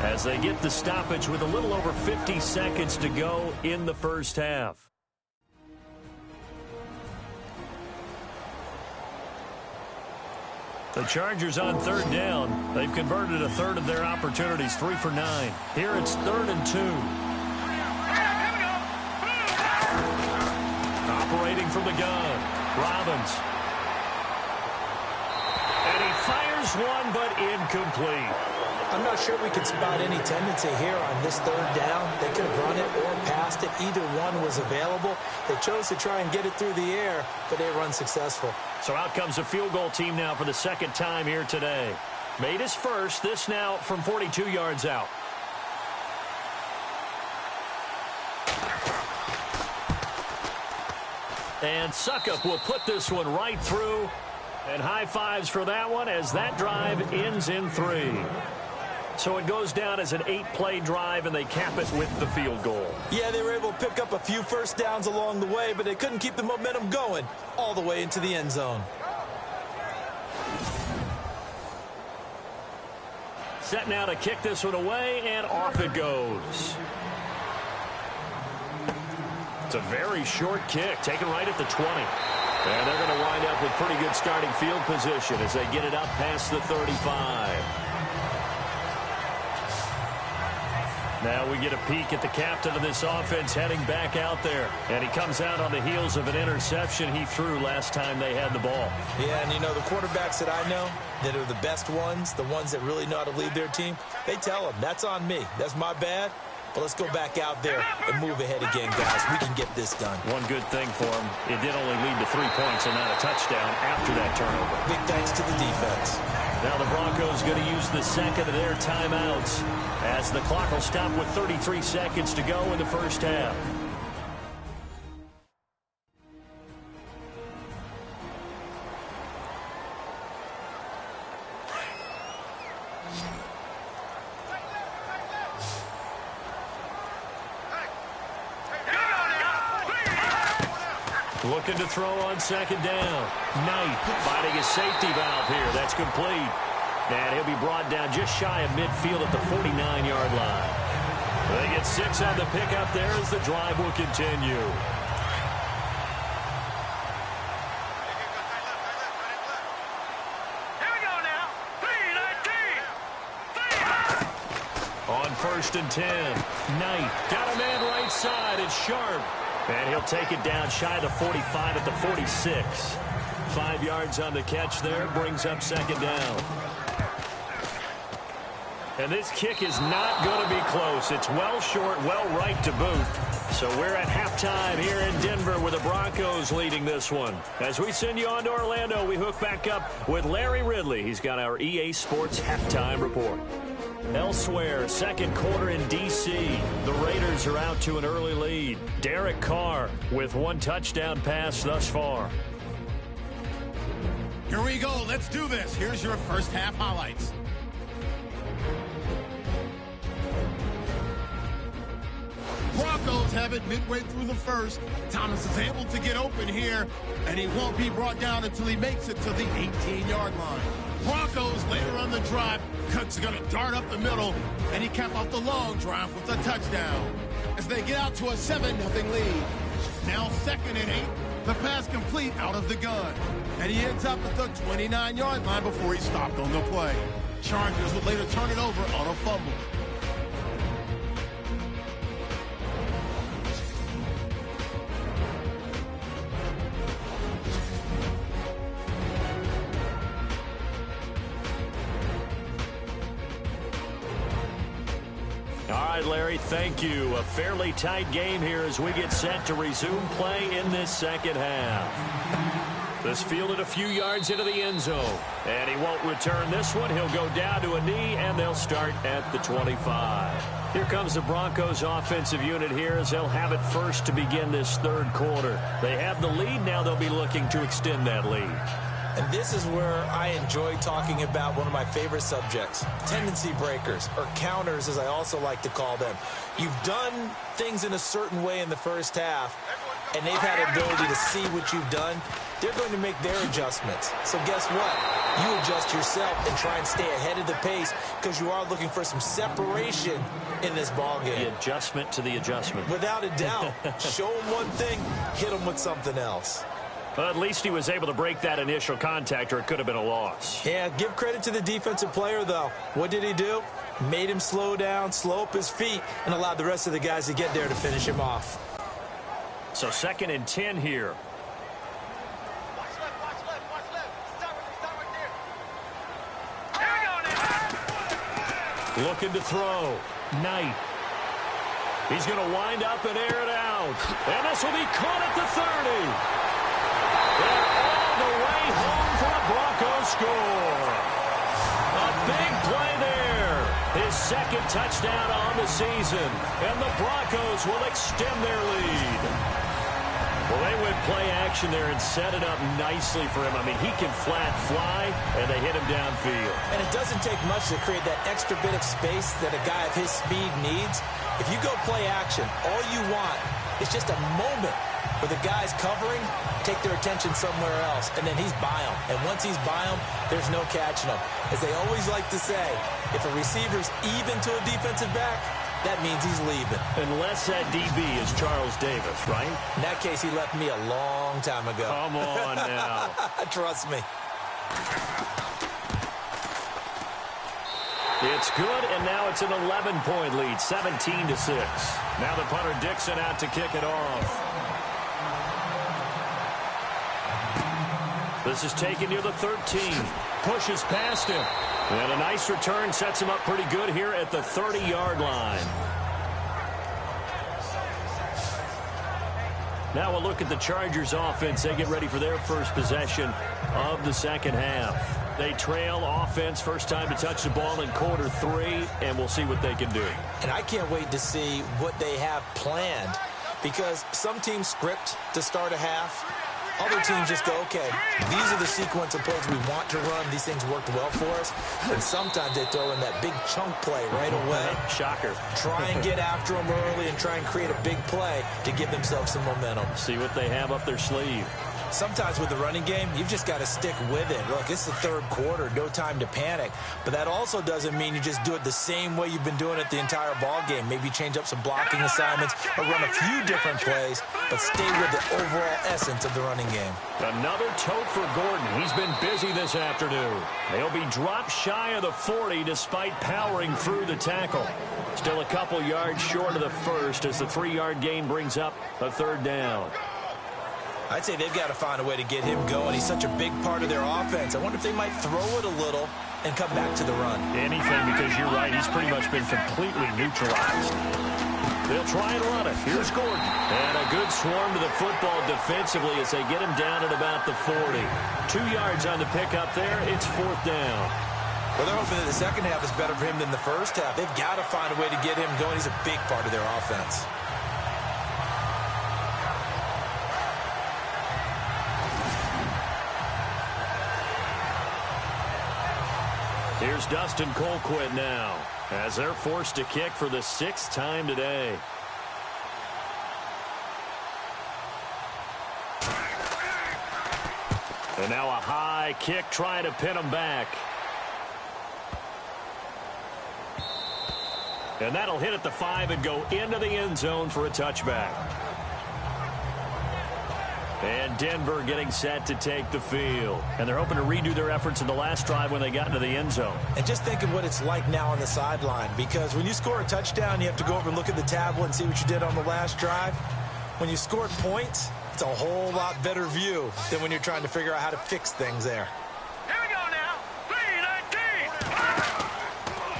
as they get the stoppage with a little over 50 seconds to go in the first half. The Chargers on 3rd down. They've converted a 1/3 of their opportunities, 3 for 9. Here it's 3rd and 2. Operating from the gun, Robbins. And he fires one, but incomplete. I'm not sure we could spot any tendency here on this 3rd down. They could have run it or passed it. Either one was available. They chose to try and get it through the air, but they were unsuccessful. So out comes a field goal team now for the 2nd time here today. Made his first, this now from 42 yards out. And Suckup will put this one right through. And high fives for that one as that drive ends in 3. So it goes down as an 8-play drive, and they cap it with the field goal. Yeah, they were able to pick up a few first downs along the way, but they couldn't keep the momentum going all the way into the end zone. Set now to kick this one away, and off it goes. It's a very short kick, taken right at the 20. And they're going to wind up with pretty good starting field position as they get it up past the 35. Now we get a peek at the captain of this offense heading back out there. And he comes out on the heels of an interception he threw last time they had the ball. Yeah, and you know, the quarterbacks that I know that are the best ones, the ones that really know how to lead their team, they tell them, that's on me. That's my bad. But let's go back out there and move ahead again, guys. We can get this done. One good thing for him, it did only lead to 3 points and not a touchdown after that turnover. Big thanks to the defense. Now the Broncos going to use the 2nd of their timeouts as the clock will stop with 33 seconds to go in the first half. Looking to throw on 2nd down. Knight finding his safety valve here. That's complete. And he'll be brought down just shy of midfield at the 49-yard line. They get 6 on the pickup there as the drive will continue. Here we go now. 3-19. On 1st and 10. Knight got a man right side. It's Sharp. And he'll take it down shy of the 45 at the 46. 5 yards on the catch there. Brings up 2nd down. And this kick is not going to be close. It's well short, well right to boot. So we're at halftime here in Denver with the Broncos leading this one. As we send you on to Orlando, we hook back up with Larry Ridley. He's got our EA Sports halftime report. Elsewhere, second quarter in D.C., the Raiders are out to an early lead. Derek Carr with one touchdown pass thus far. Here we go. Let's do this. Here's your first half highlights. Broncos have it midway through the first. Thomas is able to get open here, and he won't be brought down until he makes it to the 18-yard line. Broncos later on the drive. Cook's going to dart up the middle, and he capped off the long drive with a touchdown as they get out to a 7-0 lead. Now 2nd and 8. The pass complete out of the gun, and he ends up at the 29-yard line before he stopped on the play. Chargers would later turn it over on a fumble. All right, Larry, thank you. A fairly tight game here as we get set to resume play in this second half. This fielded a few yards into the end zone, and he won't return this one. He'll go down to a knee, and they'll start at the 25. Here comes the Broncos offensive unit here as they'll have it first to begin this third quarter. They have the lead. Now they'll be looking to extend that lead. And this is where I enjoy talking about one of my favorite subjects, tendency breakers, or counters as I also like to call them. You've done things in a certain way in the first half, and they've had an ability to see what you've done. They're going to make their adjustments. So guess what? You adjust yourself and try and stay ahead of the pace because you are looking for some separation in this ballgame. The adjustment to the adjustment. Without a doubt. Show them one thing, hit them with something else. Well, at least he was able to break that initial contact, or it could have been a loss. Yeah, give credit to the defensive player, though. What did he do? Made him slow down, slow up his feet, and allowed the rest of the guys to get there to finish him off. So 2nd and 10 here. Looking to throw. Knight. He's going to wind up and air it out. And this will be caught at the 30. They're all the way home for a Broncos score. A big play there. His 2nd touchdown on the season. And the Broncos will extend their lead. Well, they went play action there and set it up nicely for him. I mean, he can flat fly, and they hit him downfield. And it doesn't take much to create that extra bit of space that a guy of his speed needs. If you go play action, all you want is just a moment where the guy's covering, take their attention somewhere else, and then he's by him. And once he's by him, there's no catching him. As they always like to say, if a receiver's even to a defensive back, that means he's leaving. Unless that DB is Charles Davis, right? In that case, he left me a long time ago. Come on now. Trust me. It's good, and now it's an 11-point lead, 17-6. Now the punter Dixon out to kick it off. This is taken near the 13. Pushes past him. And a nice return sets him up pretty good here at the 30-yard line. Now we'll look at the Chargers offense. They get ready for their first possession of the second half. They trail offense, first time to touch the ball in quarter 3, and we'll see what they can do. And I can't wait to see what they have planned, because some teams script to start a half. Other teams just go, okay, these are the sequence of plays we want to run. These things worked well for us. And sometimes they throw in that big chunk play right away. Shocker. Try and get after them early and try and create a big play to give themselves some momentum. See what they have up their sleeve. Sometimes with the running game, you've just got to stick with it. Look, it's the third quarter, no time to panic. But that also doesn't mean you just do it the same way you've been doing it the entire ball game. Maybe change up some blocking assignments or run a few different plays, but stay with the overall essence of the running game. Another tote for Gordon. He's been busy this afternoon. He'll be dropped shy of the 40 despite powering through the tackle. Still a couple yards short of the first as the 3-yard gain brings up a third down. I'd say they've got to find a way to get him going. He's such a big part of their offense. I wonder if they might throw it a little and come back to the run. Anything, because you're right. He's pretty much been completely neutralized. They'll try and run it. Here's Gordon. And a good swarm to the football defensively as they get him down at about the 40. 2 yards on the pickup there. It's 4th down. Well, they're hoping that the second half is better for him than the first half. They've got to find a way to get him going. He's a big part of their offense. Here's Dustin Colquitt now as they're forced to kick for the 6th time today. And now a high kick trying to pin him back. And that'll hit at the 5 and go into the end zone for a touchback. And Denver getting set to take the field. And they're hoping to redo their efforts in the last drive when they got into the end zone. And just think of what it's like now on the sideline. Because when you score a touchdown, you have to go over and look at the tablet and see what you did on the last drive. When you scored points, it's a whole lot better view than when you're trying to figure out how to fix things there. Here we go now.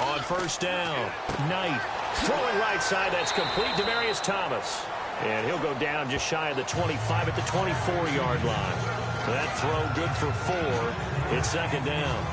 3-19. On first down, Knight throwing right side. That's complete. Demaryius Thomas. And he'll go down just shy of the 25 at the 24-yard line. That throw good for 4. It's 2nd down.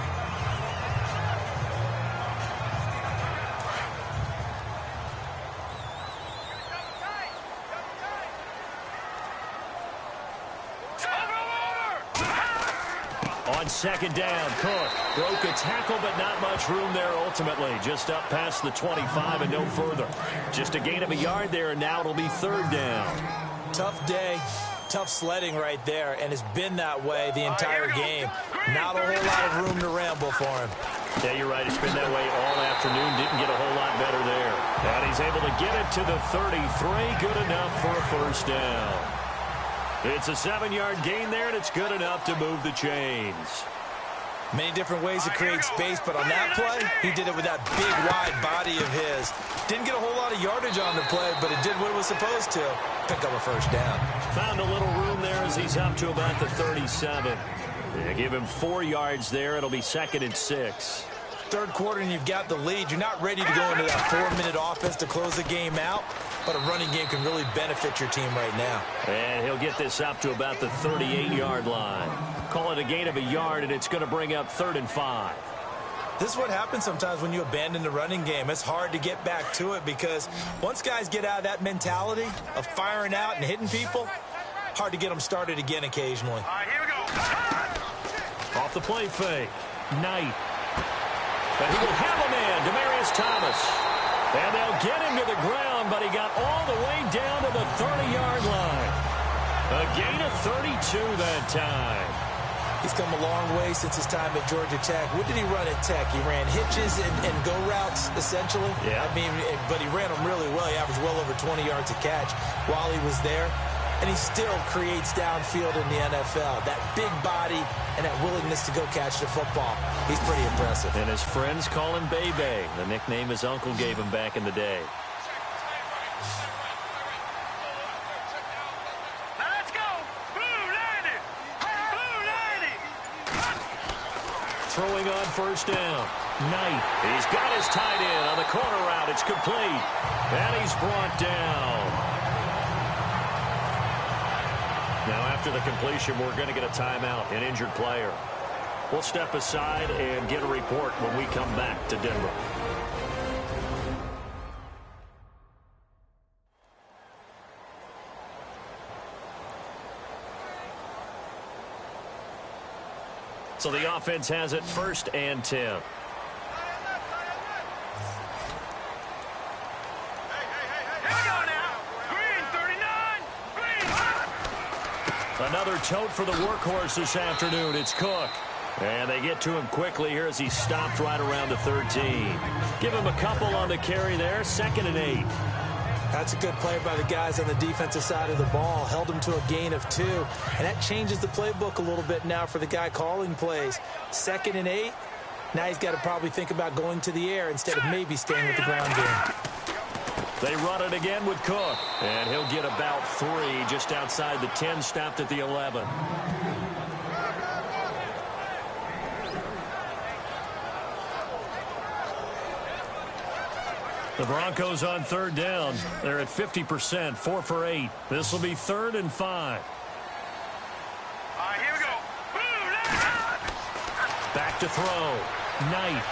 On 2nd down, Cook broke a tackle, but not much room there ultimately. Just up past the 25 and no further. Just a gain of a yard there, and now it'll be 3rd down. Tough day, tough sledding right there, and it's been that way the entire game. Not a whole lot of room to ramble for him. Yeah, you're right. It's been that way all afternoon. Didn't get a whole lot better there. And he's able to get it to the 33. Good enough for a 1st down. It's a 7-yard gain there, and it's good enough to move the chains. Many different ways to create space, but on that play, he did it with that big, wide body of his. Didn't get a whole lot of yardage on the play, but it did what it was supposed to. Pick up a 1st down. Found a little room there as he's up to about the 37. They give him 4 yards there. It'll be 2nd and 6. 3rd quarter, and you've got the lead. You're not ready to go into that 4-minute offense to close the game out, but a running game can really benefit your team right now. And he'll get this up to about the 38-yard line. Call it a gain of a yard, and it's going to bring up 3rd and 5. This is what happens sometimes when you abandon the running game. It's hard to get back to it because once guys get out of that mentality of firing out and hitting people, hard to get them started again occasionally. All right, here we go. Off the play fake, Knight. And he will have a man, Demaryius Thomas. And they'll get him to the ground, but he got all the way down to the 30-yard line. A gain of 32 that time. He's come a long way since his time at Georgia Tech. What did he run at Tech? He ran hitches and go routes, essentially. Yeah. I mean, but he ran them really well. He averaged well over 20 yards a catch while he was there. And he still creates downfield in the NFL. That big body and that willingness to go catch the football. He's pretty impressive. And his friends call him Bebe, the nickname his uncle gave him back in the day. Now let's go. Blue 90. Blue 90. Throwing on first down. Knight. He's got his tight end on the corner route. It's complete. And he's brought down. Now, after the completion, we're going to get a timeout, an injured player. We'll step aside and get a report when we come back to Denver. So the offense has it 1st and 10. Another tote for the workhorse this afternoon. It's Cook. And they get to him quickly here as he stopped right around the 13. Give him a couple on the carry there. 2nd and 8. That's a good play by the guys on the defensive side of the ball. Held him to a gain of 2. And that changes the playbook a little bit now for the guy calling plays. 2nd and 8. Now he's got to probably think about going to the air instead of maybe staying with the ground game. They run it again with Cook. And he'll get about 3 just outside the 10, stopped at the 11. The Broncos on 3rd down. They're at 50%, 4 for 8. This will be 3rd and 5. Here we go. Back to throw. Knight.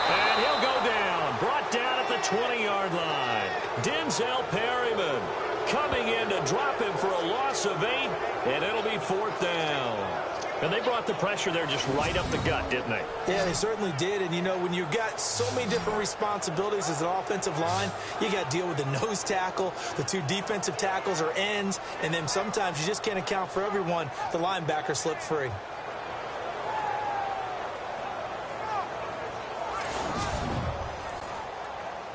And he'll go down. Brought down at the 20-yard line. Denzel Perryman coming in to drop him for a loss of 8, and it'll be 4th down. And they brought the pressure there just right up the gut, didn't they? Yeah, they certainly did. And, you know, when you've got so many different responsibilities as an offensive line, you got to deal with the nose tackle, the 2 defensive tackles or ends, and then sometimes you just can't account for everyone. The linebacker slipped free.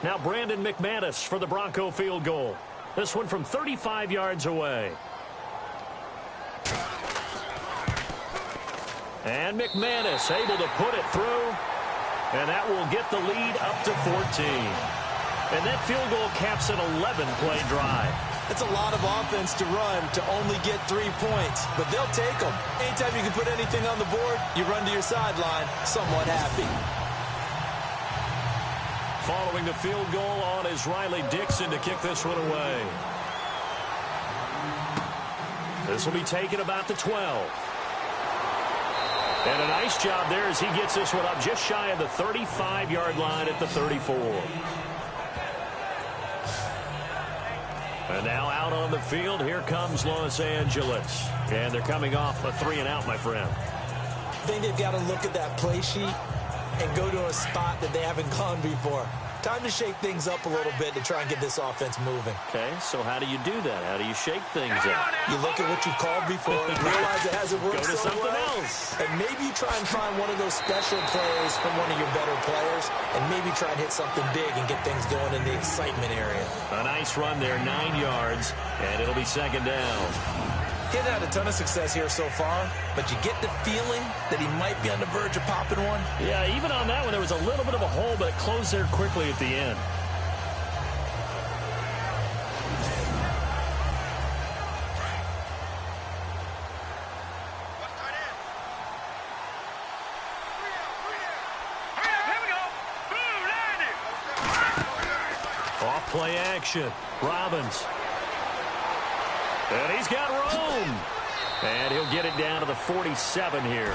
Now Brandon McManus for the Bronco field goal. This one from 35 yards away. And McManus able to put it through. And that will get the lead up to 14. And that field goal caps an 11-play drive. That's a lot of offense to run to only get 3 points. But they'll take them. Anytime you can put anything on the board, you run to your sideline somewhat happy. Following the field goal on is Riley Dixon to kick this one away. This will be taken about the 12. And a nice job there as he gets this one up just shy of the 35-yard line at the 34. And now out on the field, here comes Los Angeles. And they're coming off a 3-and-out, my friend. I think they've got to look at that play sheet and go to a spot that they haven't gone before. Time to shake things up a little bit to try and get this offense moving. Okay, so how do you do that? How do you shake things up? You look at what you've called before and realize it hasn't worked Go to so something well. else. And maybe you try and find one of those special plays from one of your better players and maybe try and hit something big and get things going in the excitement area. A nice run there, 9 yards, and it'll be 2nd down. He hasn't had a ton of success here so far, but you get the feeling that he might be on the verge of popping one. Yeah, even on that one, there was a little bit of a hole, but it closed there quickly at the end. Off-play action. Robbins. And he's got room. And he'll get it down to the 47 here.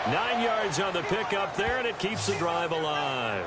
9 yards on the pickup there, and it keeps the drive alive.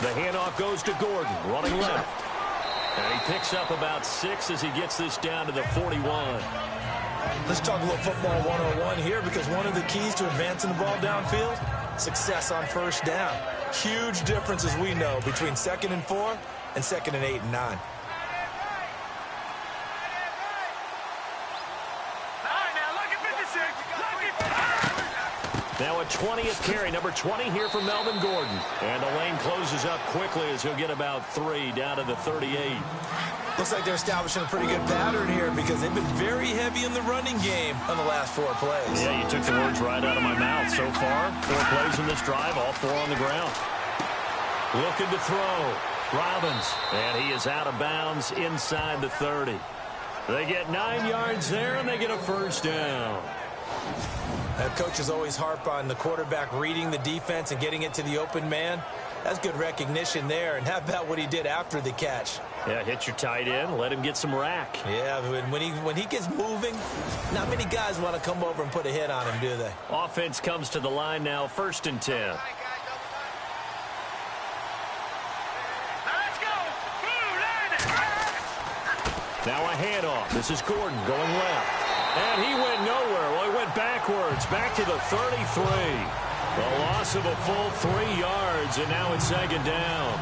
The handoff goes to Gordon, running left. And he picks up about 6 as he gets this down to the 41. Let's talk a little football 101 here, because one of the keys to advancing the ball downfield, success on 1st down. Huge difference, as we know, between 2nd and 4 and 2nd and 8 and 9. Now a 20th carry, number 20 here for Melvin Gordon. And the lane closes up quickly as he'll get about 3 down to the 38. Looks like they're establishing a pretty good pattern here, because they've been very heavy in the running game on the last 4 plays. Yeah, you took the words right out of my mouth. So far, 4 plays in this drive, all 4 on the ground. Looking to throw. Robbins. And he is out of bounds inside the 30. They get 9 yards there, and they get a 1st down. Coaches always harp on the quarterback reading the defense and getting it to the open man. That's good recognition there. And how about what he did after the catch? Yeah, hit your tight end, let him get some rack. Yeah, when he gets moving, not many guys want to come over and put a hit on him, do they? Offense comes to the line now, 1st and 10. Now a handoff. This is Gordon going left. And he went nowhere. Well, he went backwards, back to the 33. The loss of a full 3 yards, and now it's 2nd down.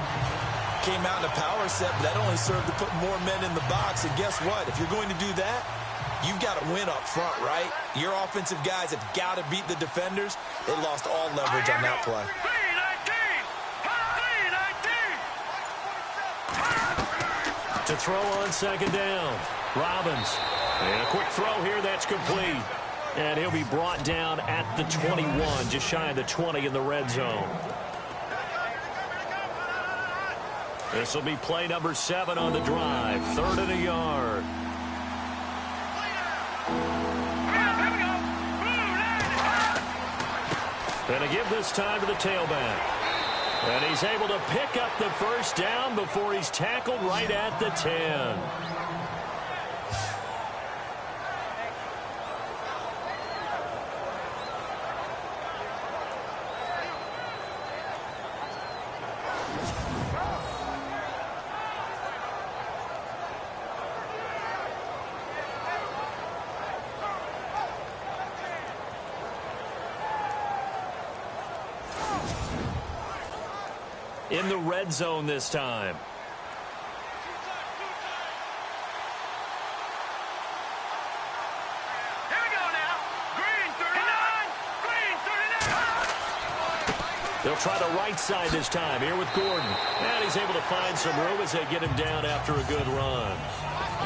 came out in a power set, but that only served to put more men in the box. And guess what? If you're going to do that, you've got to win up front, right? Your offensive guys have got to beat the defenders. They lost all leverage on that play. To throw on second down, Robbins. And a quick throw here, that's complete. And he'll be brought down at the 21, just shy of the 20 in the red zone. This will be play number 7 on the drive, 3rd and a yard. And a give this time to the tailback. And he's able to pick up the first down before he's tackled right at the 10. In the red zone this time. Here we go now. Green 39. Green 39. They'll try the right side this time here with Gordon. And he's able to find some room as they get him down after a good run.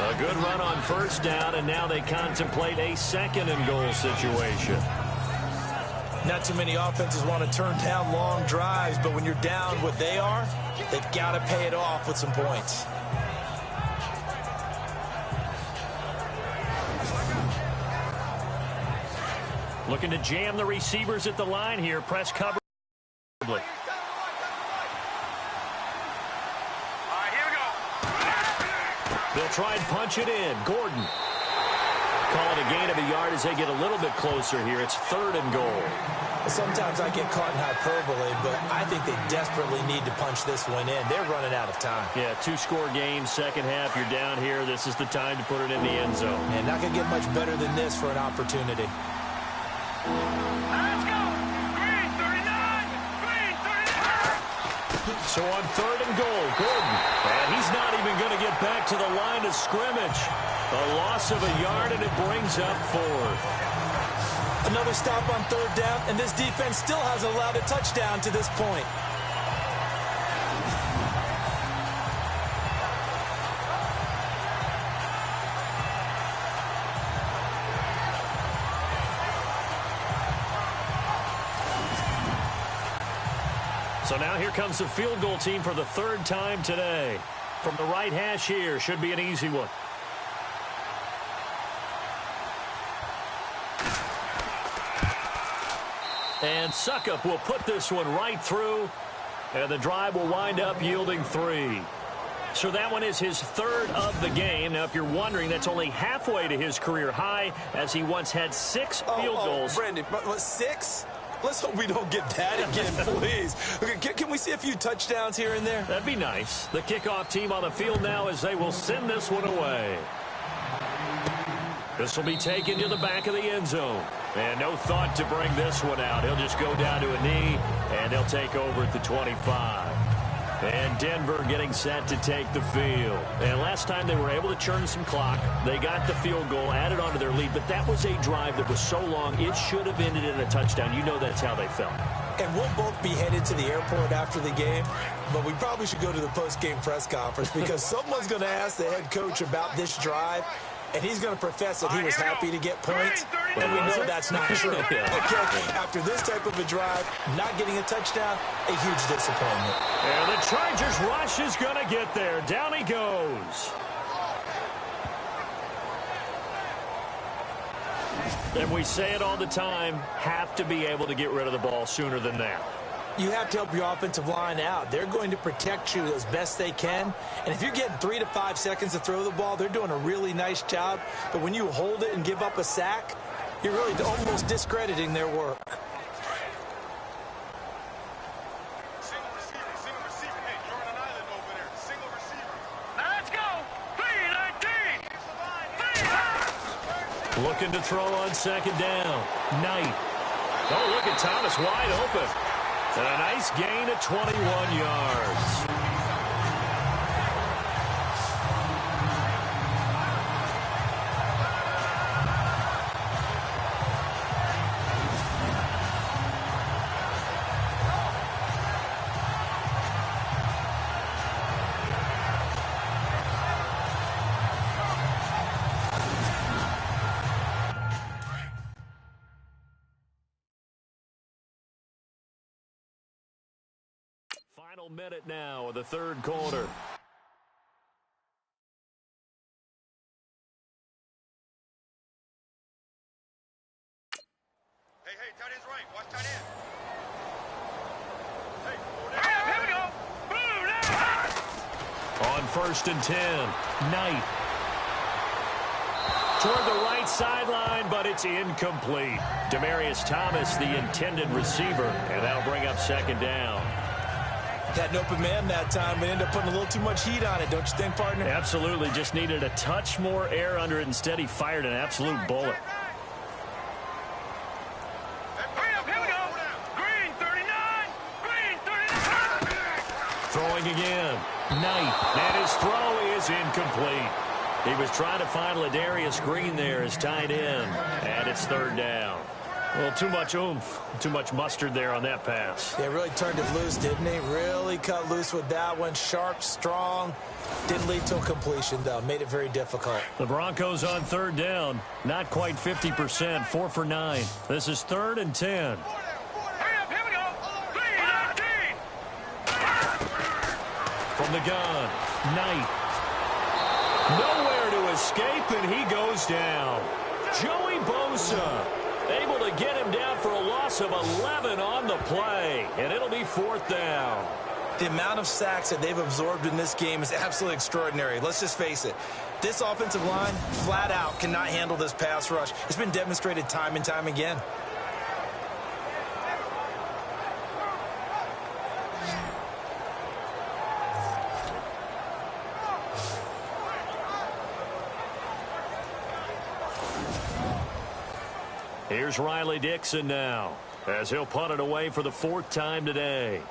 A good run on first down, and now they contemplate a 2nd and goal situation. Not too many offenses want to turn down long drives, but when you're down what they are, they've got to pay it off with some points. Looking to jam the receivers at the line here. Press cover. All right, here we go. They'll try and punch it in. Gordon. Call it a gain of a yard as they get a little bit closer here. It's 3rd and goal. Sometimes I get caught in hyperbole, but I think they desperately need to punch this one in. They're running out of time. Yeah, 2-score game, second half. You're down here. This is the time to put it in the end zone. And not going to get much better than this for an opportunity. Let's go. Green 39. Green 39. So on 3rd and goal, Gordon. And he's not even going to get back to the line of scrimmage. A loss of a yard, and it brings up 4th. Another stop on 3rd down, and this defense still hasn't allowed a touchdown to this point. So now here comes the field goal team for the 3rd time today. From the right hash here, should be an easy one. And Suckup will put this one right through, and the drive will wind up yielding 3. So that one is his 3rd of the game. Now, if you're wondering, that's only halfway to his career high, as he once had 6 field goals. Brandon, 6? Let's hope we don't get that again, please. Okay, can we see a few touchdowns here and there? That'd be nice. The kickoff team on the field now as they will send this one away. This will be taken to the back of the end zone. And no thought to bring this one out. He'll just go down to a knee, and they'll take over at the 25. And Denver getting set to take the field. And last time they were able to churn some clock. They got the field goal, added on to their lead. But that was a drive that was so long, it should have ended in a touchdown. You know that's how they felt. And we'll both be headed to the airport after the game, but we probably should go to the post-game press conference because someone's going to ask the head coach about this drive, and he's going to profess that he was happy to get points, and we know that's not true. Okay, after this type of a drive, not getting a touchdown, a huge disappointment. And the Chargers rush is going to get there. Down he goes. And we say it all the time, have to be able to get rid of the ball sooner than that. You have to help your offensive line out. They're going to protect you as best they can. And if you're getting 3 to 5 seconds to throw the ball, they're doing a really nice job. But when you hold it and give up a sack, you're really almost discrediting their work. Looking to throw on second down. Knight. Oh, look at Thomas wide open. And a nice gain of 21 yards. Final minute now of the third quarter. Hey, tight end's right. Watch tight end. Hey, here we go. Boom, On 1st and 10, Knight. Toward the right sideline, but it's incomplete. Demaryius Thomas, the intended receiver, and that'll bring up 2nd down. Had an open man that time, but ended up putting a little too much heat on it, don't you think, partner? Absolutely, just needed a touch more air under it. Instead, he fired an absolute bullet. Here we go. Green 39. Green 39. Throwing again. Knight. And his throw is incomplete. He was trying to find Ladarius Green there as tight end, and it's 3rd down. Well, too much oomph, too much mustard there on that pass. Yeah, really turned it loose, didn't he? Really cut loose with that one. Sharp, strong. Didn't lead to a completion, though. Made it very difficult. The Broncos on 3rd down. Not quite 50%, 4 for 9. This is 3rd and 10. Hurry up, here we go. 3-19. From the gun, Knight. Nowhere to escape, and he goes down. Joey Bosa able to get him down for a loss of 11 on the play, and it'll be 4th down. The amount of sacks that they've absorbed in this game is absolutely extraordinary. Let's just face it. This offensive line, flat out, cannot handle this pass rush. It's been demonstrated time and time again. Here's Riley Dixon now, as he'll punt it away for the 4th time today.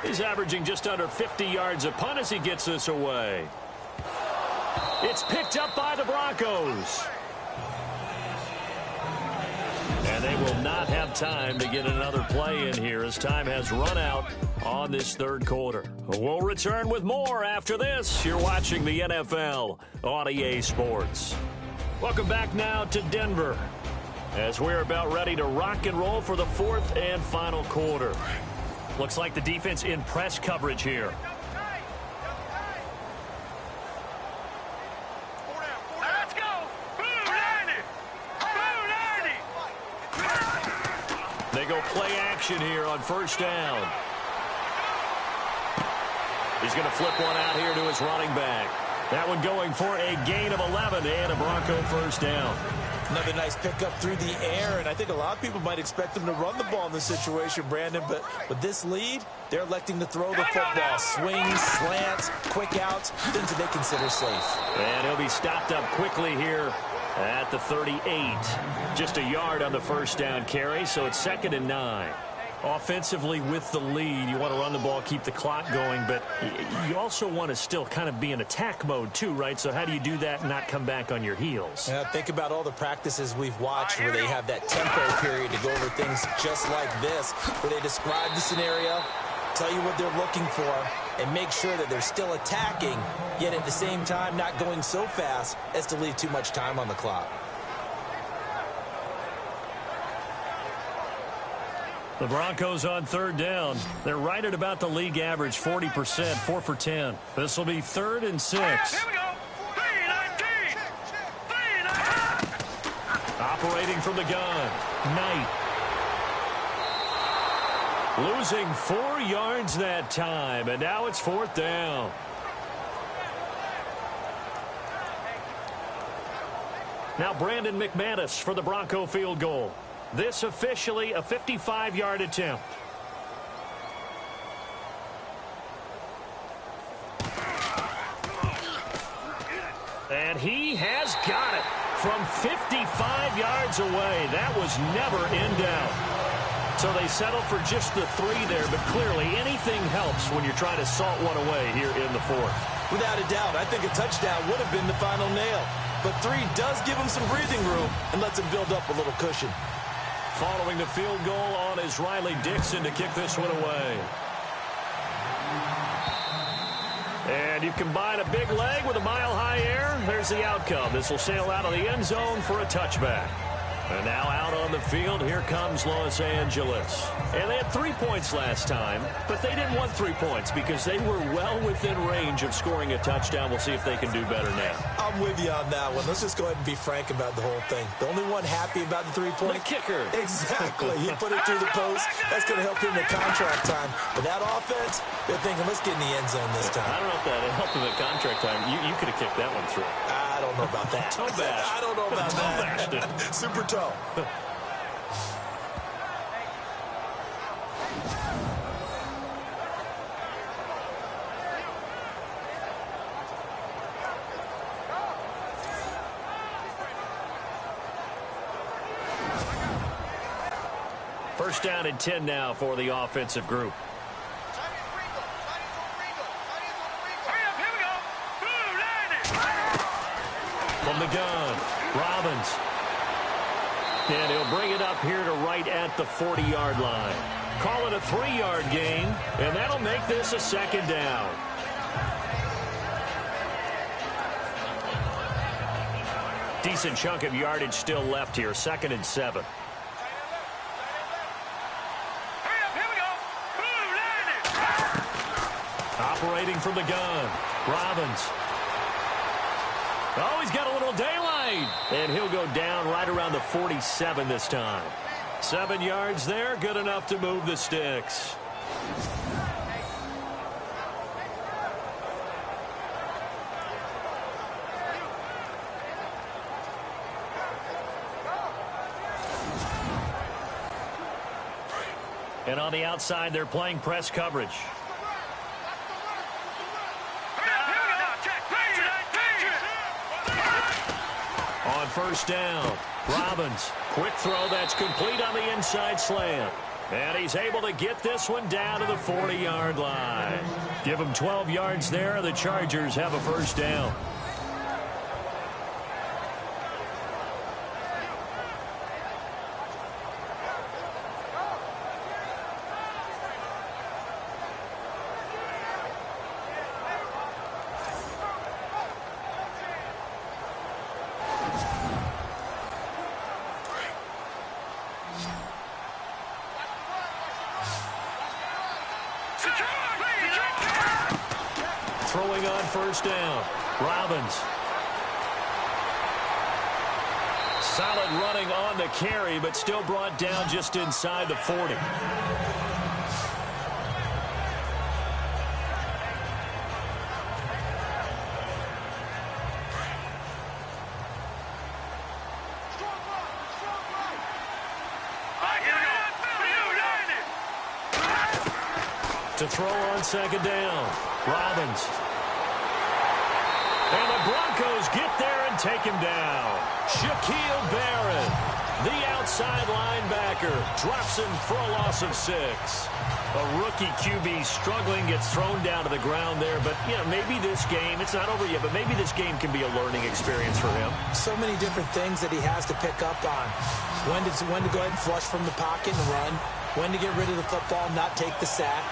He's averaging just under 50 yards a punt as he gets this away. It's picked up by the Broncos. And they will not have time to get another play in here as time has run out on this 3rd quarter. We'll return with more after this. You're watching the NFL on EA Sports. Welcome back now to Denver as we're about ready to rock and roll for the 4th and final quarter. Looks like the defense in press coverage here. Let's go. Boom, 90. Boom, 90. They go play action here on 1st down. He's going to flip one out here to his running back. That one going for a gain of 11 and a Bronco 1st down. Another nice pickup through the air, and I think a lot of people might expect them to run the ball in this situation, Brandon, but with this lead, they're electing to throw the football. Swings, slants, quick outs, things that they consider safe. And he'll be stopped up quickly here at the 38. Just a yard on the 1st down carry, so it's 2nd and 9. Offensively with the lead, you want to run the ball, keep the clock going, but you also want to still kind of be in attack mode too, right? So how do you do that and not come back on your heels? Yeah, think about all the practices we've watched where they have that tempo period to go over things just like this, where they describe the scenario, tell you what they're looking for, and make sure that they're still attacking, yet at the same time not going so fast as to leave too much time on the clock. The Broncos on 3rd down. They're right at about the league average, 40%, 4 for 10. This will be 3rd and 6. Here we go. 3-19. 3-19. Operating from the gun, Knight. Losing 4 yards that time, and now it's 4th down. Now Brandon McManus for the Bronco field goal. This officially a 55-yard attempt. And he has got it from 55 yards away. That was never in doubt. So they settled for just the 3 there, but clearly anything helps when you're trying to salt one away here in the 4th. Without a doubt, I think a touchdown would have been the final nail. But 3 does give him some breathing room and lets him build up a little cushion. Following the field goal on is Riley Dixon to kick this one away. And you combine a big leg with a mile-high air, there's the outcome. This will sail out of the end zone for a touchback. And now out on the field. Here comes Los Angeles. And they had 3 points last time, but they didn't want 3 points because they were well within range of scoring a touchdown. We'll see if they can do better now. I'm with you on that one. Let's just go ahead and be frank about the whole thing. The only one happy about the 3-point. The kicker. Exactly. He put it through the post. That's going to help him in contract time. But that offense, they're thinking, let's get in the end zone this time. I don't know if that helped him at contract time. You could have kicked that one through. I don't know about that. Toe bash. I don't know about toe that. Bashed it. Super toe. First down and 10 now for the offensive group. From the gun, Robbins. And he'll bring it up here to right at the 40-yard line. Call it a 3-yard gain, and that'll make this a second down. Decent chunk of yardage still left here, 2nd and 7. Operating from the gun, Robbins. Oh, he's got a little daylight. And he'll go down right around the 47 this time. 7 yards there, good enough to move the sticks. And on the outside, they're playing press coverage. On first down, Robbins. Quick throw that's complete on the inside slant. And he's able to get this one down to the 40-yard line. Give him 12 yards there. The Chargers have a first down. Throwing on first down, Robbins. Solid running on the carry, but still brought down just inside the 40. To throw on second down, Robbins. And the Broncos get there and take him down. Shaquille Barrett, the outside linebacker, drops him for a loss of 6. A rookie QB struggling, gets thrown down to the ground there. But, you know, maybe this game, it's not over yet, but maybe this game can be a learning experience for him. So many different things that he has to pick up on. When to go ahead and flush from the pocket and run. When to get rid of the football, not take the sack.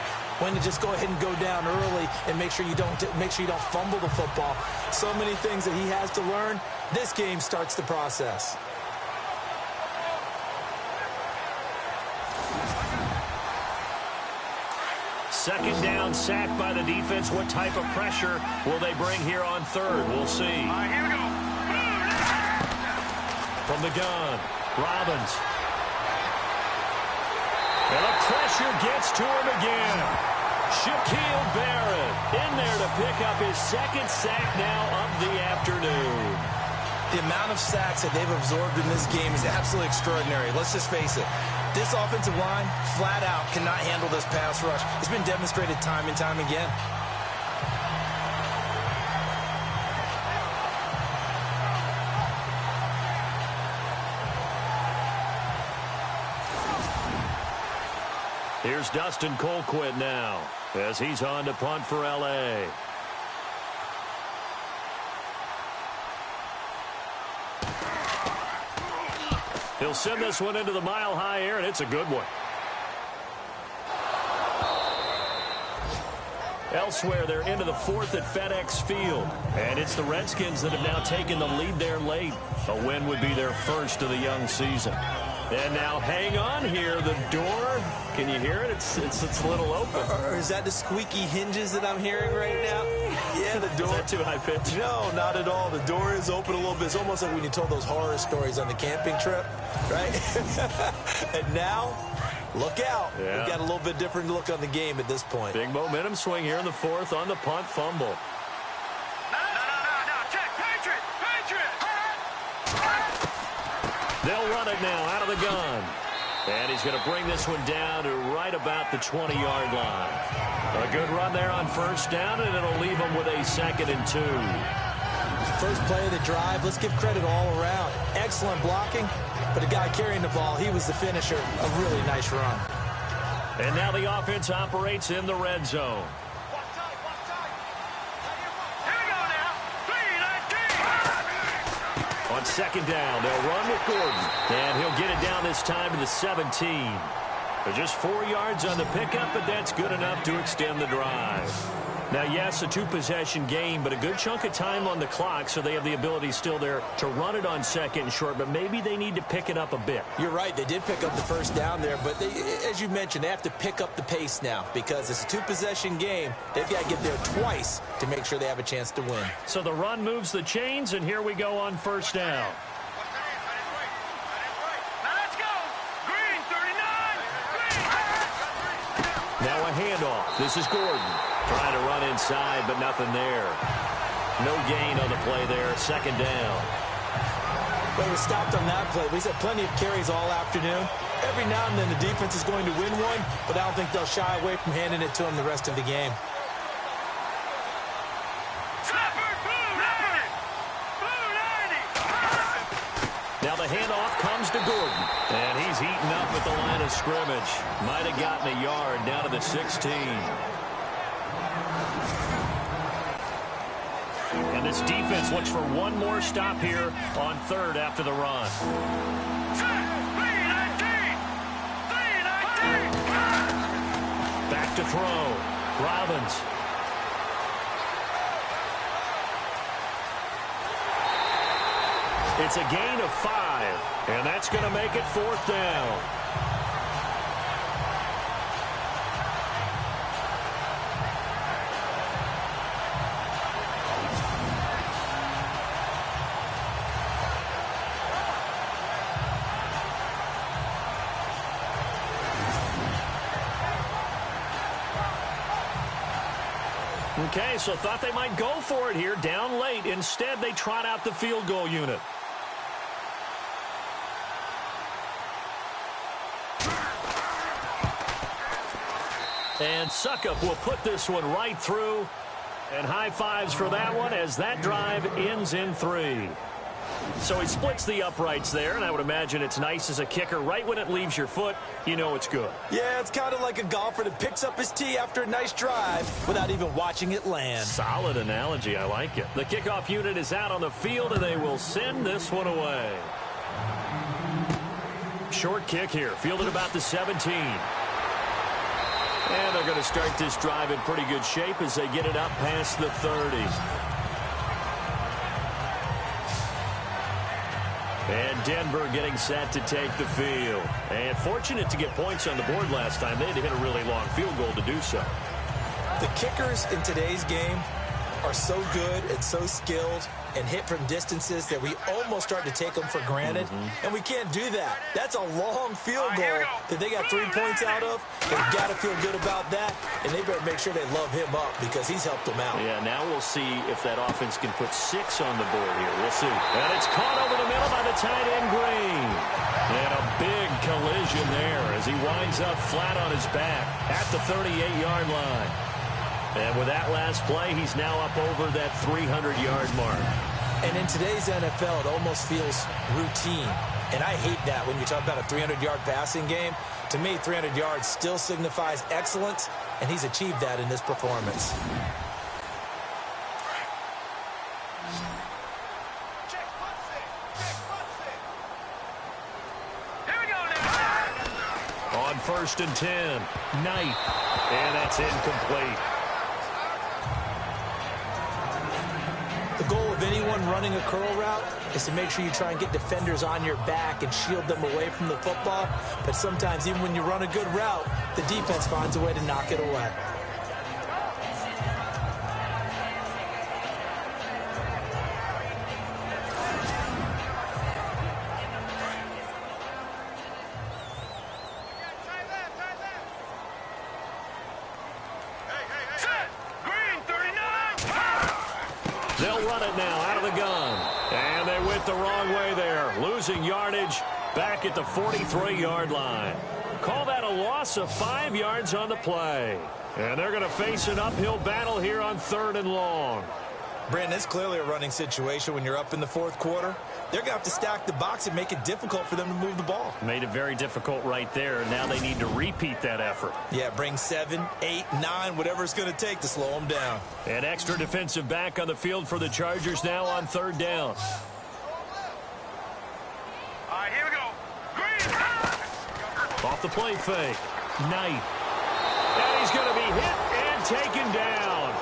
When to just go ahead and go down early and make sure you don't fumble the football. So many things that he has to learn. This game starts the process. Second down, sacked by the defense. What type of pressure will they bring here on third? We'll see. Here we go. From the gun, Robbins. And the pressure gets to him again. Shaquille Barrett in there to pick up his second sack now of the afternoon. The amount of sacks that they've absorbed in this game is absolutely extraordinary. Let's just face it. This offensive line, flat out, cannot handle this pass rush. It's been demonstrated time and time again. Here's Dustin Colquitt now as he's on to punt for L.A. He'll send this one into the mile-high air, and it's a good one. Elsewhere, they're into the 4th at FedEx Field. And it's the Redskins that have now taken the lead there late. A win would be their first of the young season. And now hang on here. The door, can you hear it? It's a little open. Or is that the squeaky hinges that I'm hearing right now? Yeah, the door. Is that too high pitch? No, not at all. The door is open a little bit. It's almost like when you told those horror stories on the camping trip, right? And now, look out. Yeah. We've got a little bit different look on the game at this point. Big momentum swing here in the fourth on the punt fumble. They'll run it now out of the gun. And he's going to bring this one down to right about the 20-yard line. A good run there on first down, and it'll leave him with a 2nd and 2. First play of the drive, let's give credit all around. Excellent blocking, but the guy carrying the ball, he was the finisher. A really nice run. And now the offense operates in the red zone. On 2nd down, they'll run with Gordon. And he'll get it down this time to the 17. They're just 4 yards on the pickup, but that's good enough to extend the drive. Now, yes, a 2-possession game, but a good chunk of time on the clock, so they have the ability still there to run it on 2nd and short, but maybe they need to pick it up a bit. You're right. They did pick up the first down there, but they, as you mentioned, they have to pick up the pace now because it's a 2-possession game. They've got to get there twice to make sure they have a chance to win. So the run moves the chains, and here we go on first down. Now a handoff. This is Gordon. Trying to run inside, but nothing there. No gain on the play there. 2nd down. Well, we stopped on that play. We've had plenty of carries all afternoon. Every now and then the defense is going to win one, but I don't think they'll shy away from handing it to him the rest of the game. Now the handoff comes to Gordon. And he's eaten up at the line of scrimmage. Might have gotten a yard down to the 16. And this defense looks for one more stop here on 3rd after the run. Back to throw. Robbins. It's a gain of 5, and that's going to make it 4th down. Okay, so thought they might go for it here, down late. Instead, they trot out the field goal unit. And Suckup will put this one right through. And high fives for that one as that drive ends in 3. So he splits the uprights there, and I would imagine it's nice as a kicker. Right when it leaves your foot, you know it's good. Yeah, it's kind of like a golfer that picks up his tee after a nice drive without even watching it land. Solid analogy. I like it. The kickoff unit is out on the field, and they will send this one away. Short kick here, fielded about the 17. And they're going to start this drive in pretty good shape as they get it up past the 30. And Denver getting set to take the field. And fortunate to get points on the board last time. They had to hit a really long field goal to do so. The kickers in today's game are so good and so skilled and hit from distances that we almost start to take them for granted. And we can't do that. That's a long field goal that they got 3 points out of. They've got to feel good about that, and they better make sure they love him up because he's helped them out. Yeah, now we'll see if that offense can put 6 on the board here. We'll see. And it's caught over the middle by the tight end, Green. And a big collision there as he winds up flat on his back at the 38-yard line. And with that last play, he's now up over that 300-yard mark. And in today's NFL, it almost feels routine. And I hate that when you talk about a 300-yard passing game. To me, 300 yards still signifies excellence, and he's achieved that in this performance. Here we go now. On 1st and 10, Knight. And that's incomplete. The goal of anyone running a curl route is to make sure you try and get defenders on your back and shield them away from the football. But sometimes, even when you run a good route, the defense finds a way to knock it away. They'll run it now out of the gun. And they went the wrong way there. Losing yardage back at the 43-yard line. Call that a loss of 5 yards on the play. And they're going to face an uphill battle here on 3rd and long. Brandon, it's clearly a running situation when you're up in the 4th quarter. They're going to have to stack the box and make it difficult for them to move the ball. Made it very difficult right there. Now they need to repeat that effort. Yeah, bring 7, 8, 9, whatever it's going to take to slow them down. An extra defensive back on the field for the Chargers now on 3rd down. All right, here we go. Green. Off the play fake. Knight. And he's going to be hit and taken down.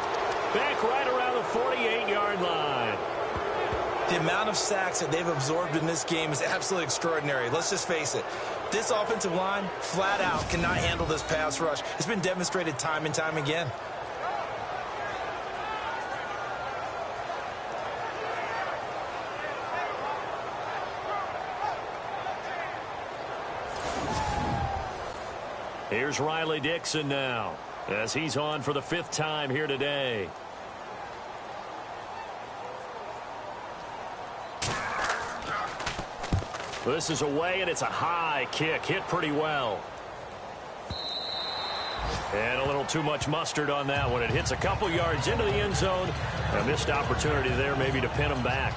Back right around the 48-yard line. The amount of sacks that they've absorbed in this game is absolutely extraordinary. Let's just face it. This offensive line, flat out, cannot handle this pass rush. It's been demonstrated time and time again. Here's Riley Dixon now, as he's on for the 5th time here today. This is away, and it's a high kick. Hit pretty well. And a little too much mustard on that one. It hits a couple yards into the end zone. A missed opportunity there maybe to pin them back.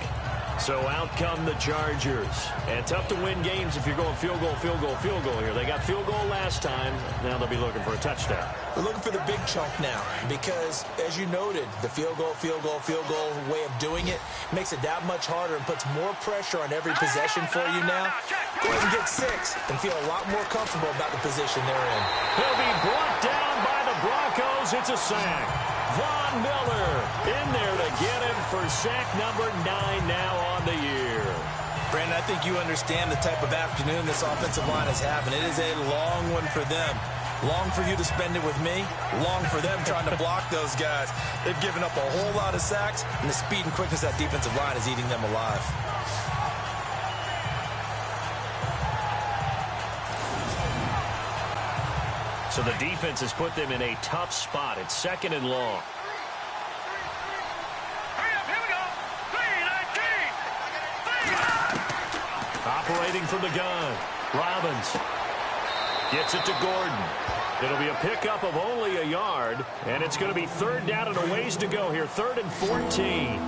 So out come the Chargers. And tough to win games if you're going field goal, field goal, field goal here. They got field goal last time. Now they'll be looking for a touchdown. They're looking for the big chunk now because, as you noted, the field goal way of doing it makes it that much harder and puts more pressure on every possession for you now. Go ahead and get 6 and feel a lot more comfortable about the position they're in. He'll be brought down by the Broncos. It's a sack. Von Miller in there to get him for sack number 9 now on the year. Brandon, I think you understand the type of afternoon this offensive line is having. It is a long one for them. Long for you to spend it with me. Long for them trying to block those guys. They've given up a whole lot of sacks, and the speed and quickness of that defensive line is eating them alive. So the defense has put them in a tough spot. It's 2nd and long. Hurry up, here we go. 3-19. Operating from the gun. Robbins gets it to Gordon. It'll be a pickup of only a yard, and it's going to be 3rd down and a ways to go here. 3rd and 14.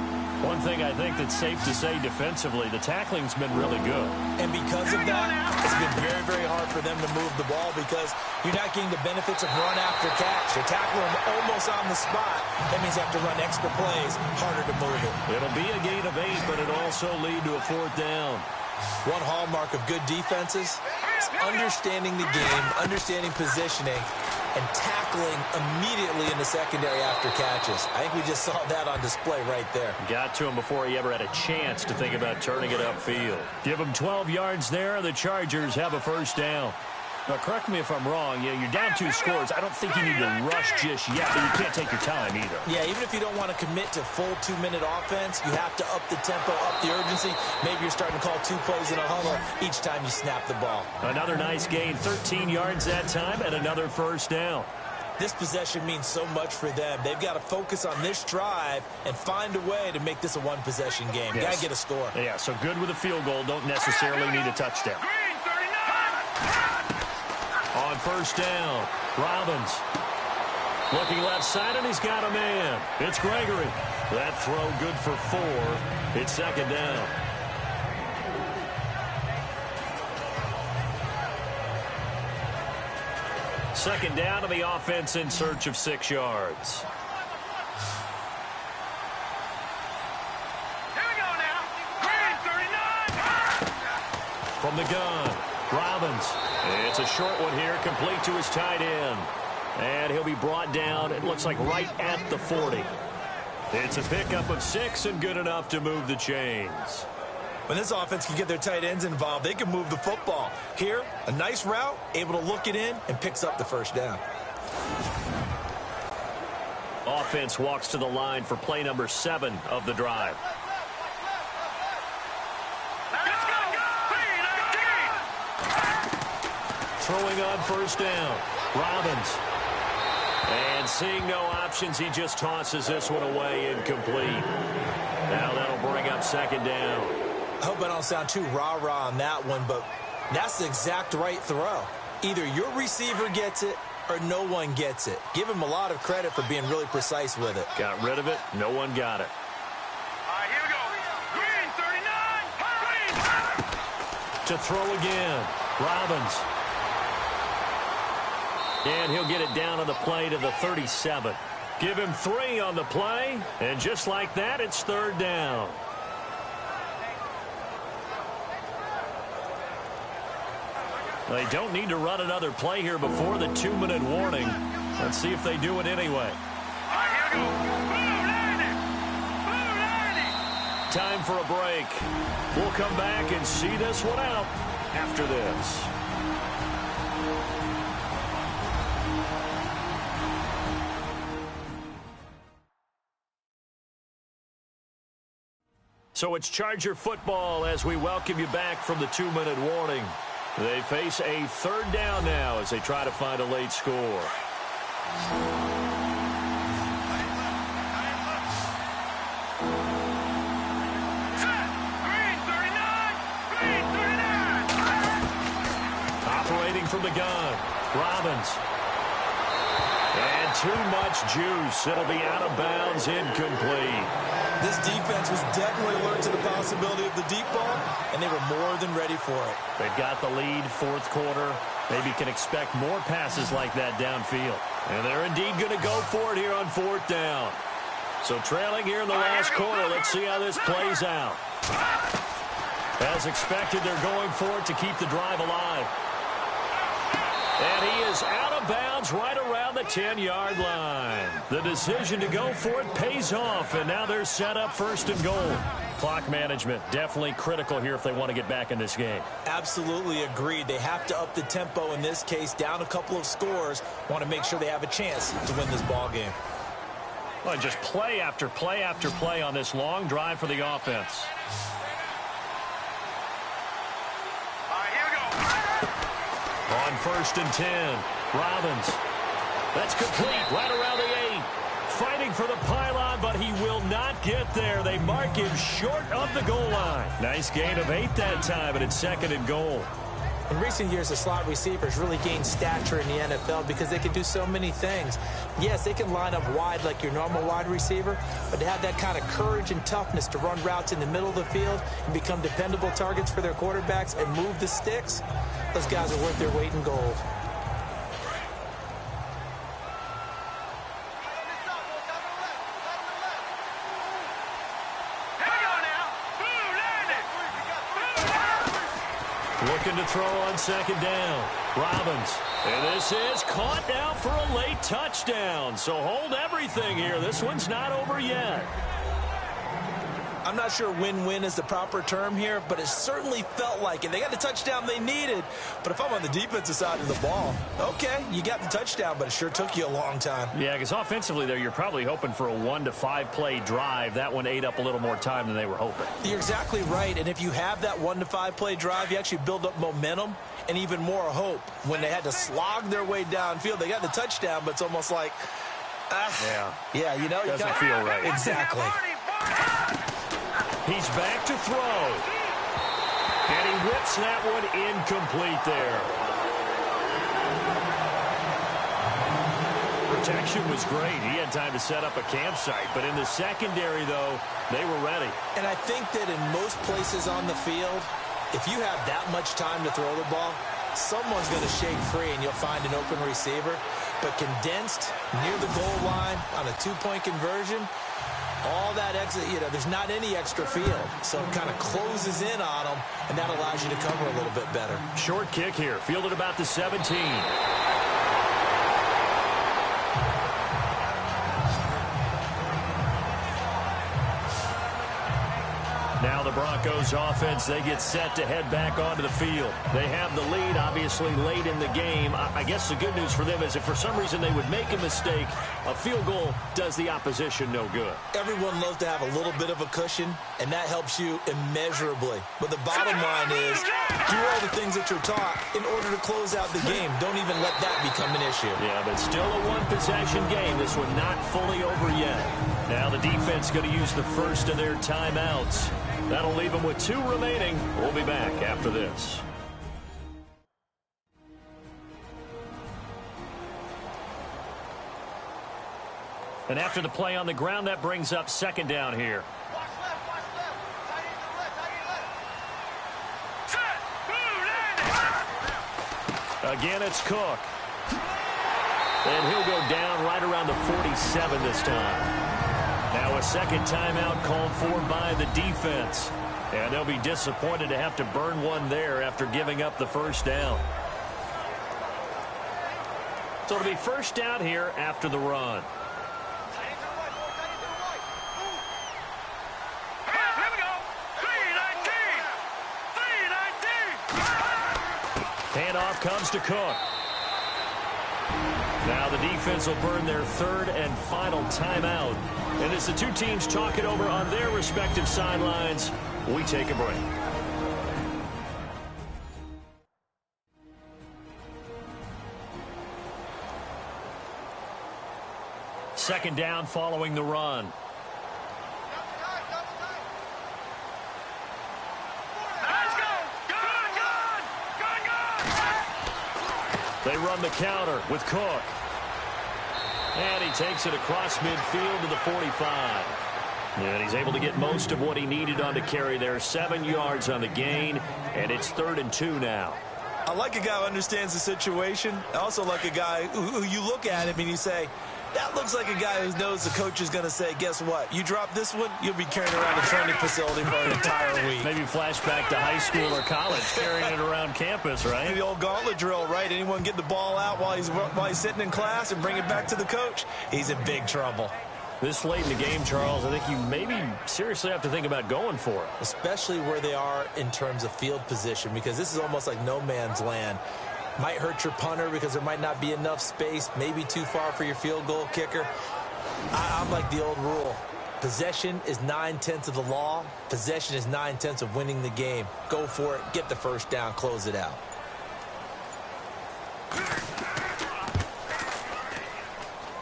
One thing I think that's safe to say defensively, the tackling's been really good. And because of that, it's been very, very hard for them to move the ball because you're not getting the benefits of run after catch. You're tackling them almost on the spot. That means you have to run extra plays, harder to move it. It'll be a gain of 8, but it also lead to a 4th down. One hallmark of good defenses is understanding the game, understanding positioning, and tackling immediately in the secondary after catches. I think we just saw that on display right there. Got to him before he ever had a chance to think about turning it upfield. Give him 12 yards there. The Chargers have a 1st down. Now, correct me if I'm wrong. Yeah, you're down 2 scores. I don't think you need to rush just yet, but you can't take your time either. Yeah, even if you don't want to commit to full 2-minute offense, you have to up the tempo, up the urgency. Maybe you're starting to call 2 plays in a huddle each time you snap the ball. Another nice gain, 13 yards that time, and another 1st down. This possession means so much for them. They've got to focus on this drive and find a way to make this a one-possession game. Yes. Got to get a score. Yeah, so good with a field goal. Don't necessarily need a touchdown. Green, 39. On 1st down, Robbins looking left side, and he's got a man. It's Gregory. That throw good for 4. It's 2nd down. Second down to the offense in search of 6 yards. Here we go now. Green, 39. From the gun, Robbins. It's a short one here, complete to his tight end. And he'll be brought down, it looks like right at the 40. It's a pickup of 6 and good enough to move the chains. When this offense can get their tight ends involved, they can move the football. Here, a nice route, able to look it in, and picks up the first down. Offense walks to the line for play number 7 of the drive. Throwing on first down. Robbins. And seeing no options, he just tosses this one away incomplete. Now that'll bring up second down. I hope I don't sound too rah-rah on that one, but that's the exact right throw. Either your receiver gets it or no one gets it. Give him a lot of credit for being really precise with it. Got rid of it. No one got it. All right, here we go. Green, 39. Green. To throw again. Robbins. And he'll get it down on the play to the 37. Give him 3 on the play. And just like that, it's third down. They don't need to run another play here before the 2-minute warning. Let's see if they do it anyway. All right, here we go. Blue 90. Time for a break. We'll come back and see this one out after this. So it's Charger football as we welcome you back from the 2-minute warning. They face a third down now as they try to find a late score. Set. Green, 39. Green, 39. Operating from the gun. Robbins. And too much juice. It'll be out of bounds, incomplete. This defense was definitely alert to the possibility of the deep ball, and they were more than ready for it. They've got the lead, fourth quarter. Maybe can expect more passes like that downfield. And they're indeed going to go for it here on fourth down. So trailing here in the last quarter. Let's see how this plays out. As expected, they're going for it to keep the drive alive. And he is out of bounds right around the 10-yard line. The decision to go for it pays off, and now they're set up first and goal. Clock management definitely critical here if they want to get back in this game. Absolutely agreed. They have to up the tempo in this case, down a couple of scores. Want to make sure they have a chance to win this ball game. Well, just play after play after play on this long drive for the offense. On first and 10, Robbins. That's complete right around the 8. Fighting for the pylon, but he will not get there. They mark him short of the goal line. Nice gain of 8 that time, and it's second and goal. In recent years, the slot receivers really gained stature in the NFL because they can do so many things. Yes, they can line up wide like your normal wide receiver, but to have that kind of courage and toughness to run routes in the middle of the field and become dependable targets for their quarterbacks and move the sticks, those guys are worth their weight in gold. Looking to throw on second down. Robbins. And this is caught now for a late touchdown. So hold everything here. This one's not over yet. I'm not sure win-win is the proper term here, but it certainly felt like it. They got the touchdown they needed, but if I'm on the defensive side of the ball, okay, you got the touchdown, but it sure took you a long time. Yeah, because offensively there, you're probably hoping for a 1 to 5 play drive. That one ate up a little more time than they were hoping. You're exactly right, and if you have that 1 to 5 play drive, you actually build up momentum and even more hope. When they had to slog their way downfield, they got the touchdown, but it's almost like, yeah, you know, doesn't feel right. Exactly. He's back to throw. And he whips that one incomplete there. Protection was great. He had time to set up a campsite. But in the secondary, though, they were ready. And I think that in most places on the field, if you have that much time to throw the ball, someone's going to shake free and you'll find an open receiver. But condensed near the goal line on a two-point conversion, all that exit, you know, there's not any extra field. So it kind of closes in on them, and that allows you to cover a little bit better. Short kick here, fielded about the 17. Broncos offense, they get set to head back onto the field. They have the lead, obviously, late in the game. I guess the good news for them is if for some reason they would make a mistake, a field goal does the opposition no good. Everyone loves to have a little bit of a cushion, and that helps you immeasurably. But the bottom line is, do all the things that you're taught in order to close out the game. Don't even let that become an issue. Yeah, but still a one-possession game. This one not fully over yet. Now the defense going to use the first of their timeouts. That'll leave them with 2 remaining. We'll be back after this. And after the play on the ground, that brings up second down here. Again, it's Cook. And he'll go down right around the 47 this time. Now a second timeout called for by the defense. And they'll be disappointed to have to burn one there after giving up the first down. So it'll be first down here after the run. Handoff comes to Cook. Now the defense will burn their third and final timeout. And as the two teams talk it over on their respective sidelines, we take a break. Second down following the run. They run the counter with Cook. And he takes it across midfield to the 45. And he's able to get most of what he needed on the carry there. 7 yards on the gain, and it's 3rd and 2 now. I like a guy who understands the situation. I also like a guy who you look at him and you say, that looks like a guy who knows the coach is going to say, guess what? You drop this one, you'll be carrying around a training facility for an entire week. Maybe flashback to high school or college, carrying it around campus, right? The old gauntlet drill, right? Anyone get the ball out while he's sitting in class and bring it back to the coach? He's in big trouble. This late in the game, Charles, I think you maybe seriously have to think about going for it. Especially where they are in terms of field position, because this is almost like no man's land. Might hurt your punter because there might not be enough space, maybe too far for your field goal kicker. I'm like the old rule. Possession is 9/10 of the law. Possession is 9/10 of winning the game. Go for it, get the first down, close it out.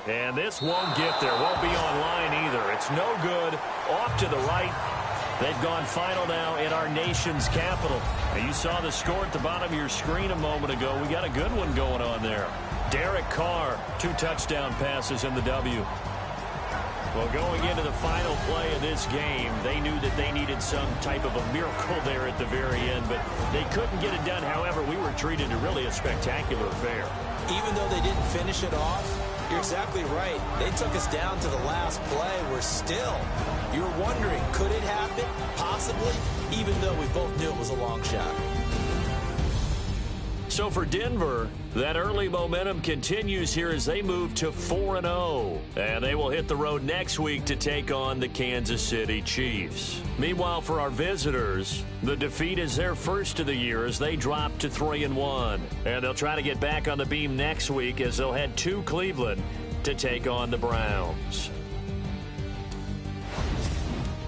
And this won't get there. Won't be online either. It's no good. Off to the right. They've gone final now in our nation's capital. Now, you saw the score at the bottom of your screen a moment ago. We got a good one going on there. Derek Carr, 2 touchdown passes in the W. Well, going into the final play of this game, they knew that they needed some type of a miracle there at the very end, but they couldn't get it done. However, we were treated to really a spectacular affair. Even though they didn't finish it off, you're exactly right. They took us down to the last play. We're still, you're wondering, could it happen? Possibly, even though we both knew it was a long shot. So for Denver, that early momentum continues here as they move to 4-0. And they will hit the road next week to take on the Kansas City Chiefs. Meanwhile, for our visitors, the defeat is their first of the year as they drop to 3-1. And they'll try to get back on the beam next week as they'll head to Cleveland to take on the Browns.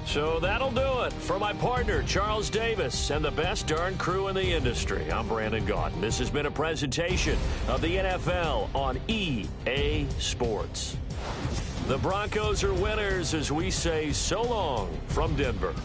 So that'll do it. For my partner, Charles Davis, and the best darn crew in the industry, I'm Brandon Gaudin. This has been a presentation of the NFL on EA Sports. The Broncos are winners as we say so long from Denver.